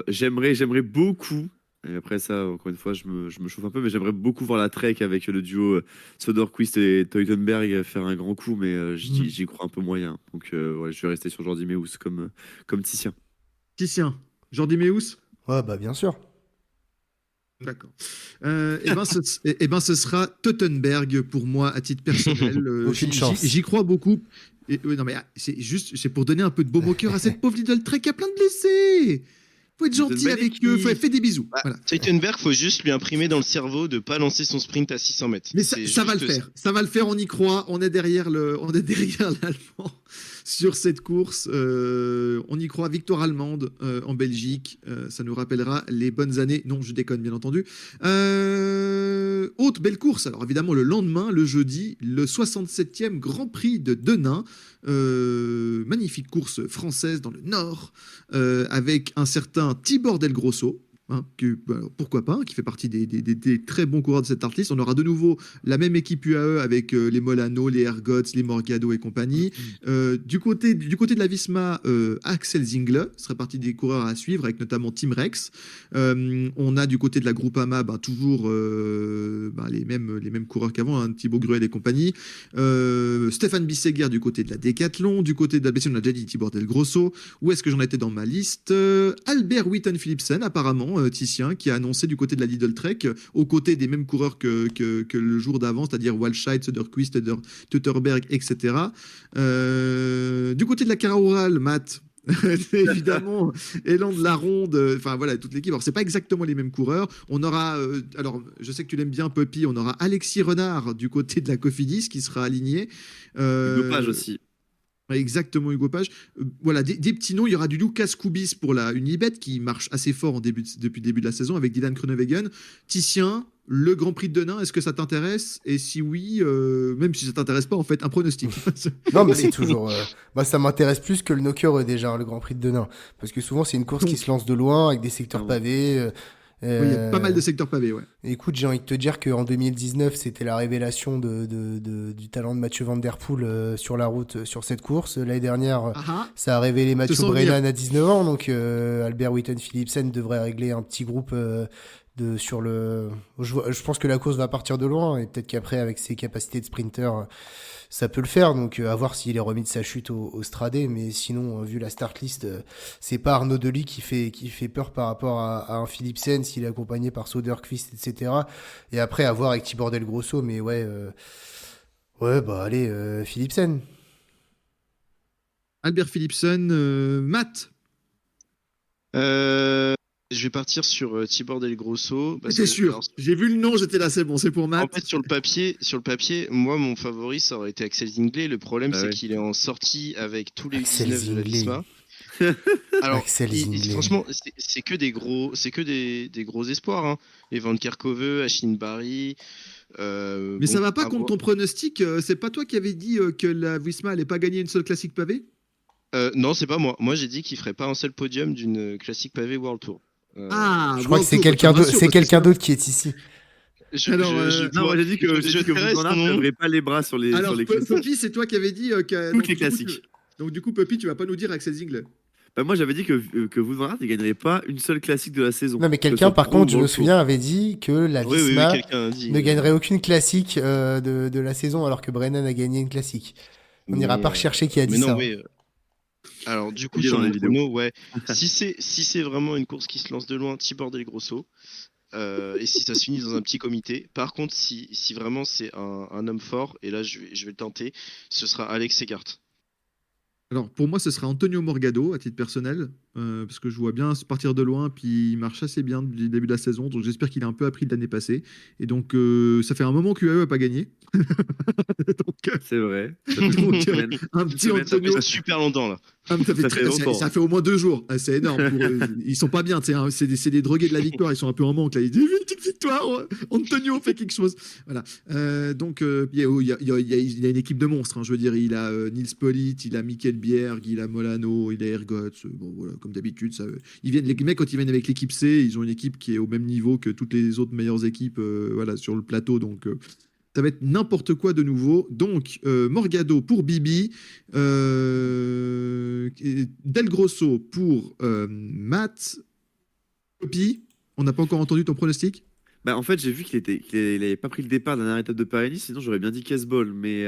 J'aimerais beaucoup. Et après ça, encore une fois, je me chauffe un peu, mais j'aimerais beaucoup voir la Trek avec le duo Söderqvist et Teutenberg faire un grand coup, mais j'y crois un peu moyen. Donc ouais, je vais rester sur Jordi Meus comme Titien. Titien, Jordi Meus? Ouais, bah bien sûr. D'accord. Ce sera Teutenberg pour moi à titre personnel. Aucune chance. J'y crois beaucoup. Non mais c'est pour donner un peu de baume au cœur à cette pauvre Lidl Trek qui a plein de blessés. Faut être gentil avec eux, faut faire des bisous. Voilà. Teutenberg, faut juste lui imprimer dans le cerveau de pas lancer son sprint à 600 mètres. Mais ça va le faire. Ça va le faire, on y croit. On est derrière l'Allemand sur cette course. On y croit. Victoire allemande en Belgique. Ça nous rappellera les bonnes années. Non, je déconne, bien entendu. Autre belle course. Alors évidemment, le lendemain, le jeudi, le 67e Grand Prix de Denain. Magnifique course française dans le Nord, avec un certain Tibor Del Grosso. Pourquoi pas, qui fait partie des très bons coureurs de cette artiste. On aura de nouveau la même équipe UAE avec les Molano, les Ergots, les Morgado et compagnie. Du côté de la Visma, Axel Zingler serait partie des coureurs à suivre, avec notamment Tim Rex. On a du côté de la Groupama toujours les mêmes coureurs qu'avant, hein, Thibaut Gruel et compagnie. Stéphane Bisseguer du côté de la Décathlon. Du côté de la BC, on a déjà dit Tibor Del Grosso. Où est-ce que j'en étais dans ma liste? Albert Witten Philipsen, apparemment. Titien, qui a annoncé du côté de la Lidl Trek, aux côtés des mêmes coureurs que le jour d'avant, c'est-à-dire Walscheid, Söderqvist, Teuterberg, etc. Du côté de la Cara Rural, Matt, évidemment, Élan de la Ronde, enfin voilà, toute l'équipe. Alors, c'est pas exactement les mêmes coureurs. On aura, alors, je sais que tu l'aimes bien, Poppy, on aura Alexis Renard du côté de la Cofidis qui sera aligné. Hugo Page aussi. Ouais, exactement, Hugo Page. Voilà, des petits noms. Il y aura du Lucas Koubis pour la Unibet qui marche assez fort depuis le début de la saison avec Dylan Groenewegen. Titien, le Grand Prix de Denain, est-ce que ça t'intéresse? Et si oui, même si ça t'intéresse pas, en fait, un pronostic. Non, mais c'est toujours. Moi, ça m'intéresse plus que le knocker déjà, hein, le Grand Prix de Denain. Parce que souvent, c'est une course qui se lance de loin avec des secteurs Non. pavés. Oui, il y a pas mal de secteurs pavés, ouais. Écoute, j'ai envie de te dire qu'en 2019, c'était la révélation du talent de Mathieu Van Der Poel sur la route sur cette course. L'année dernière, Ah ah, ça a révélé Mathieu sens Brennan à 19 ans. Donc, Albert Witten Philipsen devrait régler un petit groupe sur le. Je pense que la course va partir de loin et peut-être qu'après, avec ses capacités de sprinter, ça peut le faire. Donc, à voir s'il est remis de sa chute au Stradé. Mais sinon, vu la start list, c'est pas Arnaud Delis qui fait peur par rapport à un Philipsen s'il est accompagné par Soderqvist, etc. Et après, à voir avec Tibor Del Grosso. Mais ouais, bah allez, Philipsen. Albert Philipsen, Matt. Je vais partir sur Tibor Del Grosso. Parce C'est que, sûr. alors, J'ai vu le nom, j'étais là, c'est bon, c'est pour en Matt. fait, sur le papier, moi, mon favori, ça aurait été Axel Zinglet. Le problème, Ah c'est ouais. qu'il est en sortie avec tous les Axel 19 de la Zinglet. Visma. Alors, Axel Zinglet. franchement, c'est que des gros espoirs. Hein. Les Van Kerkhove, Ashley Barry. Mais ça va pas contre ton pronostic. C'est pas toi qui avais dit que la Visma allait pas gagner une seule classique pavée? Non, c'est pas moi. Moi, j'ai dit qu'il ferait pas un seul podium d'une classique pavé World Tour. Ah, Je crois que World c'est Tour, quelqu'un ça me d'autre, rassure, c'est parce que quelqu'un ça- d'autre qui est ici. Alors, Non, moi j'ai dit que je Wout van Aert son nom. n'aurait pas les bras sur les Alors, sur les classiques. Poppy, c'est toi qui avais dit que. Toutes donc, les du coup, classiques. Donc, du coup, Poppy, tu vas pas nous dire Axel Zinglet. Bah, moi j'avais dit que Wout van Aert il gagnerait pas une seule classique de la saison. Non, mais Que ce quelqu'un, soit par pro contre, ou je me World Tour. souviens, avait dit que la Oui, Visma quelqu'un a dit. ne gagnerait aucune classique de la saison alors que Brennan a gagné une classique. On n'ira pas rechercher qui a dit mais non, ça. oui. Alors, du coup, Il est sur dans mon les vidéos. chrono, ouais. Si c'est vraiment une course qui se lance de loin, Tibor Del Grosso. Et si ça se finit dans un petit comité. Par contre, si vraiment c'est un homme fort, et là je vais le tenter, ce sera Alex Segart. Alors, pour moi, ce sera Antonio Morgado, à titre personnel, parce que je vois bien se partir de loin, puis il marche assez bien depuis le début de la saison, donc j'espère qu'il a un peu appris de l'année passée. Et donc, ça fait un moment qu'UAE n'a pas gagné. Donc, C'est vrai. donc, un petit semaine, ça Ça fait Antonio. ça super longtemps là. Ça fait, Ça fait longtemps. ça fait au moins 2 jours. Ah, c'est énorme. Ils sont pas bien. C'est des drogués de la victoire. Ils sont un peu en manque. Là. Ils disent vite, victoire. Antonio fait quelque chose. Voilà. Donc, il y a une équipe de monstres. Hein, je veux dire, il a Nils Politt, il a Mikel Bjerg, il a Molano, il a Ergots. Bon, voilà, comme d'habitude. Les mecs, quand ils viennent avec l'équipe C, ils ont une équipe qui est au même niveau que toutes les autres meilleures équipes voilà, sur le plateau. Donc, ça va être n'importe quoi de nouveau. Donc, Morgado pour Bibi, Del Grosso pour Matt, Poppy. On n'a pas encore entendu ton pronostic? Bah, en fait, j'ai vu qu'il avait pas pris le départ de la dernière étape de Paris-Nice, sinon j'aurais bien dit Casbol, mais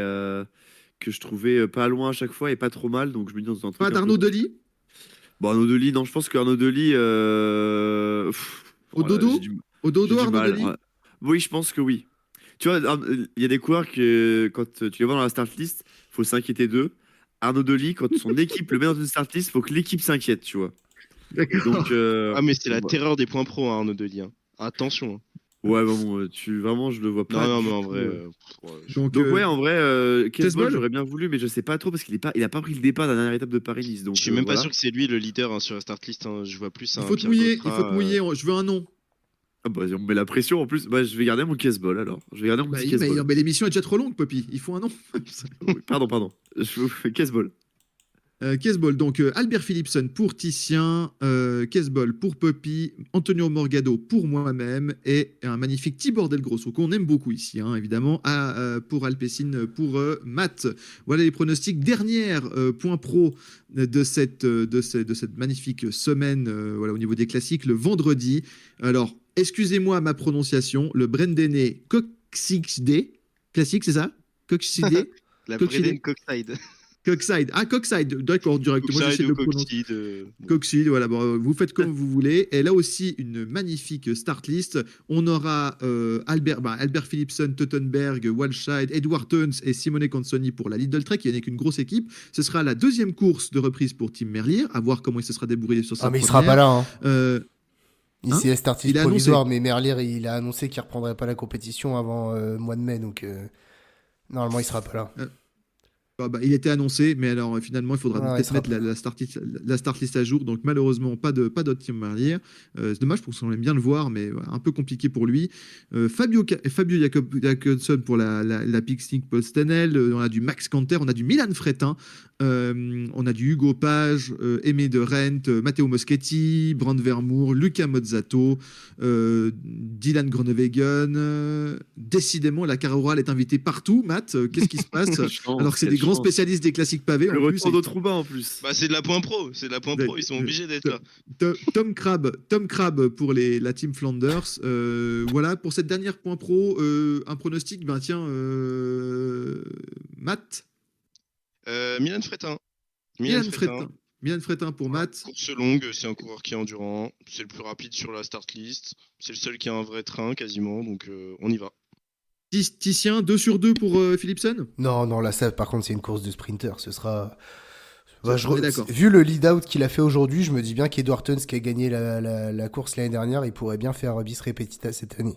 que je trouvais pas loin à chaque fois et pas trop mal, donc je me dis dans un truc. Pas un peu- d'Arnaud Delis? Bon, Arnaud Delis, non, je pense qu'Arnaud Delis. Au dodo? Au J'ai dodo, du Arnaud mal. Delis? Ouais. Oui, je pense que oui. Tu vois, il y a des coureurs que quand tu les vois dans la start list, faut s'inquiéter d'eux. Arnaud Delis, quand son équipe le met dans une start list, faut que l'équipe s'inquiète, tu vois. Et D'accord. donc, Ah, mais c'est la ouais. terreur des points pro, hein, Arnaud Delis. Hein. Attention. Ouais, bon, vraiment, je le vois pas. Non, du mais en tout, vrai. Donc, Donc ouais, en vrai, Casbol, Casbol j'aurais bien voulu, mais je sais pas trop parce il a pas pris le départ de la dernière étape de Paris-Nice. Donc Je suis même pas voilà. sûr que c'est lui le leader hein, sur la start list. Hein. Je vois plus il un faut te Pierre mouiller. Il Gautrat, faut te mouiller. Je veux un nom. Ah bah, on me met la pression en plus. Bah, je vais garder mon Casbol alors. Je vais garder mon Bah, petit Casbol. mais l'émission est déjà trop longue, Poppy. Il faut un nom. Oui, pardon. Je vous fais Casbol. Casbol, donc Albert Philipsen pour Titien, Casbol pour Poppy, Antonio Morgado pour moi-même et un magnifique Tibor Del Grosso qu'on aime beaucoup ici, hein, évidemment, pour Alpecin, pour Matt. Voilà les pronostics. Dernière point pro de cette magnifique semaine voilà, au niveau des classiques, le vendredi. Alors, excusez-moi ma prononciation, le Brendené Coxide, classique, c'est ça? Coxide? La Coxide. Breden Coxside. Coxside. Ah, Coxside, d'accord, direct. Moi, j'essaie de le prononcer. Coxide, voilà, bon, vous faites comme vous voulez. Et là aussi, une magnifique start list. On aura Albert Philipsen, Teutenberg, Walscheid, Edward Teuns et Simone Consoni pour la Lidl Trek, qui n'est qu'une grosse équipe. Ce sera la deuxième course de reprise pour Tim Merlier, à voir comment il se sera débrouillé sur sa Ah, mais il première. sera pas là. Hein. Hein Ici, est start Il list a annoncé. provisoire, mais Merlier, il a annoncé qu'il reprendrait pas la compétition avant mois de mai, donc normalement, il sera pas là. Ah bah, il était annoncé, mais alors finalement, il faudra Ah, il peut-être sera mettre pas. la start list à jour. Donc malheureusement, pas d'autres Tim Merlier. C'est dommage parce qu'on aime bien le voir, mais ouais, un peu compliqué pour lui. Fabio Jakobsen pour la Pixnic Postenel. On a du Max Canter, on a du Milan Fretin, on a du Hugo Page, Aimé de Rent, Matteo Moschetti, Brand Vermour, Luca Mozzato, Dylan Groenewegen. Décidément, la carrière orale est invitée partout. Matt, qu'est-ce qui se passe? Alors que c'est des Quelle grands chance. spécialistes des classiques pavés Le en plus. retour d'Otrouba en plus. Bah, c'est de la point pro, c'est de la point pro, ils sont obligés d'être là. Tom Crabbe pour la team Flanders. Voilà, pour cette dernière point pro, un pronostic, ben tiens, Matt, Milan Fretin. Milan Milan Fretin. Fretin. Milan Fretin pour Voilà, Matt. course longue, c'est un coureur qui est endurant, c'est le plus rapide sur la start list, c'est le seul qui a un vrai train quasiment, donc on y va. Titien, 2 sur 2 pour Philipsen. Non, non, là, ça, par contre, c'est une course de sprinter. Ce sera. Bah, On est d'accord. Vu le lead-out qu'il a fait aujourd'hui, je me dis bien qu'Edward Tuns, qui a gagné la course l'année dernière, il pourrait bien faire bis repetita cette année.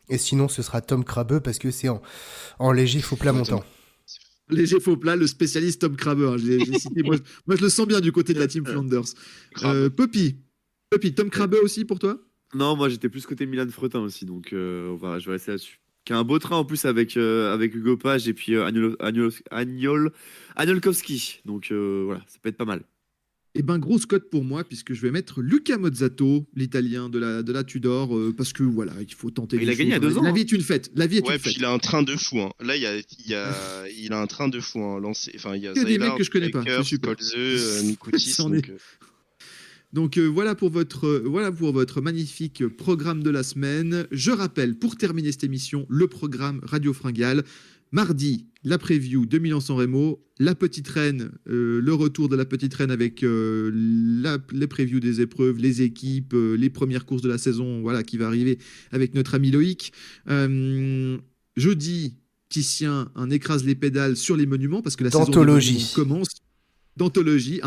Et sinon, ce sera Tom Crabbe parce que c'est en léger faux plat montant. Léger faux plat, le spécialiste Tom Crabbe. Hein, j'ai cité, moi, je le sens bien du côté de la team Flanders. Poppy, Tom Crabbe aussi pour toi? Non, moi j'étais plus côté Milan Fretin aussi, donc je vais rester là-dessus. Qui a un beau train en plus avec Hugo Page et puis Aniolkowski. Donc voilà, ça peut être pas mal. Eh ben, grosse cote pour moi, puisque je vais mettre Luca Mozzato, l'italien de la Tudor, parce que voilà, il faut tenter Il des a gagné choses. il y a 2 ans. La vie est une fête. La vie est Ouais, une puis fête. il a un train de fou. Hein. Là, il a un train de fou. Hein, lancé. Enfin, il y a Que des mecs Zylar, que je connais pas. Baker, C'est super. Kolze, Mikotis. C'en Donc, est. Donc voilà pour votre magnifique programme de la semaine. Je rappelle, pour terminer cette émission, le programme Radio Fringale. Mardi, la preview de Milan-San Remo, la petite reine, le retour de la petite reine avec les previews des épreuves, les équipes, les premières courses de la saison, voilà, qui va arriver avec notre ami Loïc. Jeudi, Titien, un écrase les pédales sur les monuments parce que la saison des monuments commence. D'anthologie,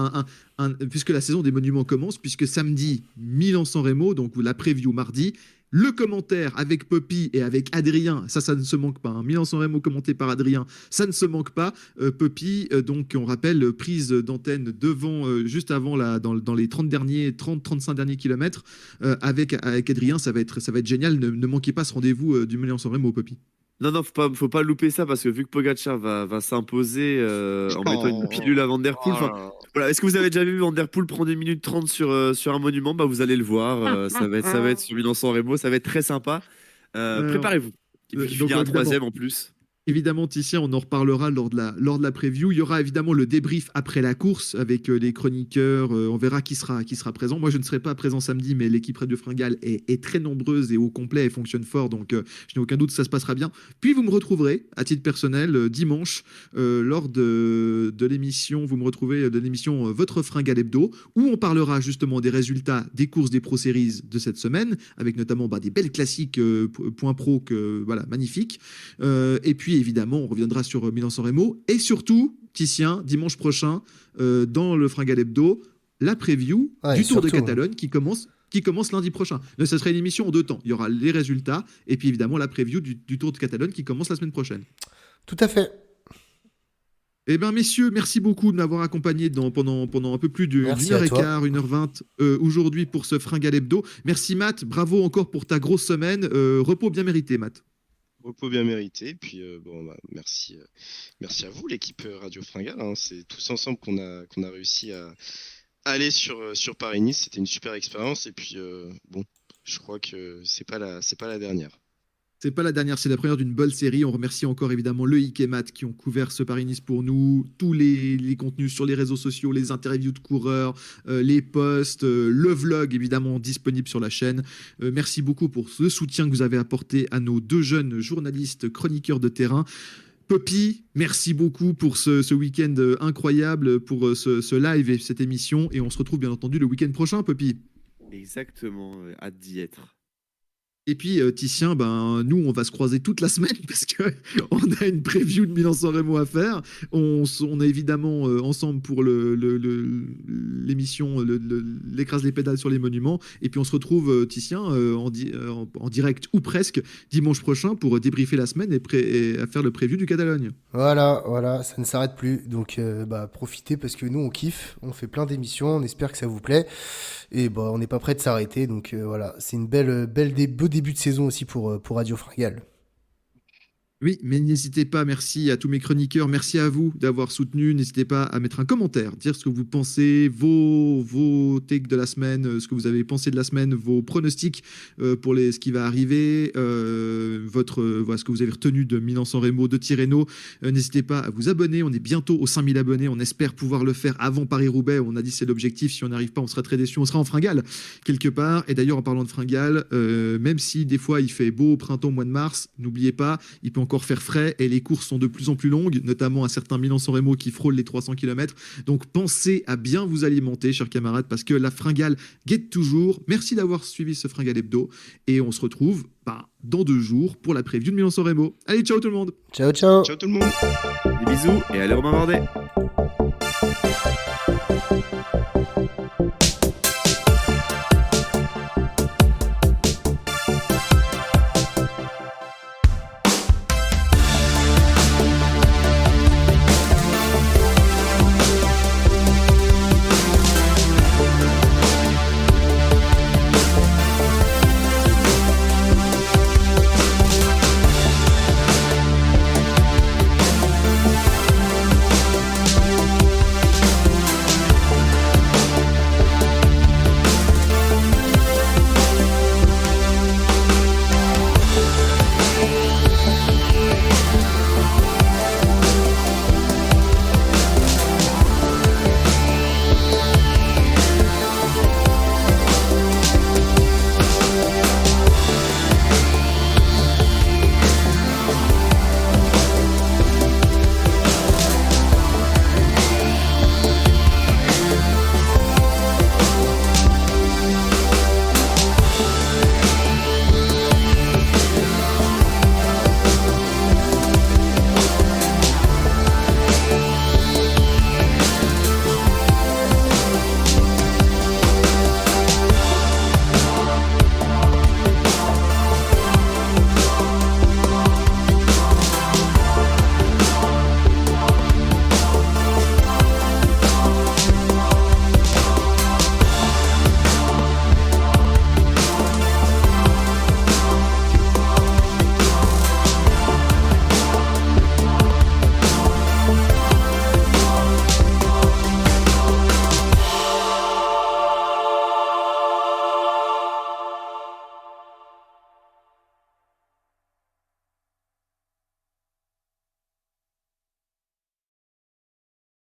puisque la saison des monuments commence, puisque samedi, Milan-San Remo, donc la preview mardi, le commentaire avec Poppy et avec Adrien, ça ne se manque pas. Hein. Milan-San Remo commenté par Adrien, ça ne se manque pas. Poppy, donc on rappelle, prise d'antenne devant, juste avant, dans les 30-35 derniers kilomètres, avec Adrien, ça va être génial. Ne manquez pas ce rendez-vous du Milan-San Remo, Poppy. Non, faut pas louper ça parce que vu que Pogacar va s'imposer en mettant une pilule à Van Der Poel. Voilà, est-ce que vous avez déjà vu Van Der Poel prendre 1 minute 30 sur un monument? Bah, vous allez le voir. Ça va être sur Milan-San Remo. Ça va être très sympa. Préparez-vous. Et puis, il y a un troisième en plus. Évidemment, Titien, on en reparlera lors de la preview. Il y aura évidemment le débrief après la course avec les chroniqueurs. On verra qui sera présent. Moi, je ne serai pas présent samedi, mais l'équipe Radio Fringale est très nombreuse et au complet et fonctionne fort. Donc, je n'ai aucun doute que ça se passera bien. Puis, vous me retrouverez, à titre personnel, dimanche, lors de l'émission. Vous me retrouvez de l'émission Votre Fringale Hebdo, où on parlera justement des résultats des courses des Pro Series de cette semaine, avec notamment des belles classiques points pro voilà, magnifiques. Et puis, évidemment, on reviendra sur Milan-San Remo. Et surtout, Titien, dimanche prochain, dans le Fringale Hebdo, la preview du Tour de Catalogne qui commence lundi prochain. Donc, ça serait une émission en 2 temps. Il y aura les résultats et puis évidemment la preview du Tour de Catalogne qui commence la semaine prochaine. Tout à fait. Eh bien, messieurs, merci beaucoup de m'avoir accompagné pendant un peu plus d'une heure et quart, 1h20 aujourd'hui pour ce Fringale Hebdo. Merci Matt, bravo encore pour ta grosse semaine. Repos bien mérité, Matt. Repos bien mérité. Puis merci à vous, l'équipe Radio Fringale. Hein. C'est tous ensemble qu'on a réussi à aller sur Paris-Nice. C'était une super expérience. Et puis je crois que c'est pas la dernière. C'est pas la dernière, c'est la première d'une belle série. On remercie encore évidemment Loïc et Matt qui ont couvert ce Paris-Nice pour nous. Tous les contenus sur les réseaux sociaux, les interviews de coureurs, les posts, le vlog évidemment disponible sur la chaîne. Merci beaucoup pour ce soutien que vous avez apporté à nos 2 jeunes journalistes chroniqueurs de terrain. Poppy, merci beaucoup pour ce week-end incroyable, pour ce live et cette émission. Et on se retrouve bien entendu le week-end prochain, Poppy. Exactement, hâte d'y être. Et puis, Titien, ben, nous, on va se croiser toute la semaine parce que on a une preview de Milan-San Remo à faire. On est évidemment ensemble pour l'émission L'écrase les pédales sur les monuments. Et puis, on se retrouve, Titien, en direct ou presque dimanche prochain pour débriefer la semaine et à faire le preview du Catalogne. Voilà, ça ne s'arrête plus. Donc, profitez parce que nous, on kiffe, on fait plein d'émissions, on espère que ça vous plaît. Et on n'est pas prêt de s'arrêter. Donc, voilà, c'est une beau début de saison aussi pour Radio Fringale. Oui, mais n'hésitez pas, merci à tous mes chroniqueurs, merci à vous d'avoir soutenu. N'hésitez pas à mettre un commentaire, dire ce que vous pensez, vos takes de la semaine, ce que vous avez pensé de la semaine, vos pronostics pour ce qui va arriver, voilà, ce que vous avez retenu de Milan-San Remo, de Tirreno. N'hésitez pas à vous abonner, on est bientôt aux 5000 abonnés, on espère pouvoir le faire avant Paris-Roubaix. On a dit c'est l'objectif, si on n'arrive pas, on sera très déçus, on sera en fringale quelque part. Et d'ailleurs, en parlant de fringale, même si des fois il fait beau au printemps, au mois de mars, n'oubliez pas, il peut encore faire frais et les courses sont de plus en plus longues, notamment un certain Milan-San Remo qui frôle les 300 km. Donc pensez à bien vous alimenter, chers camarades, parce que la fringale guette toujours. Merci d'avoir suivi ce Fringale Hebdo et on se retrouve dans 2 jours pour la preview de Milan-San Remo. Allez, ciao tout le monde. Ciao. Ciao tout le monde. Des bisous et allez Romain Bardet.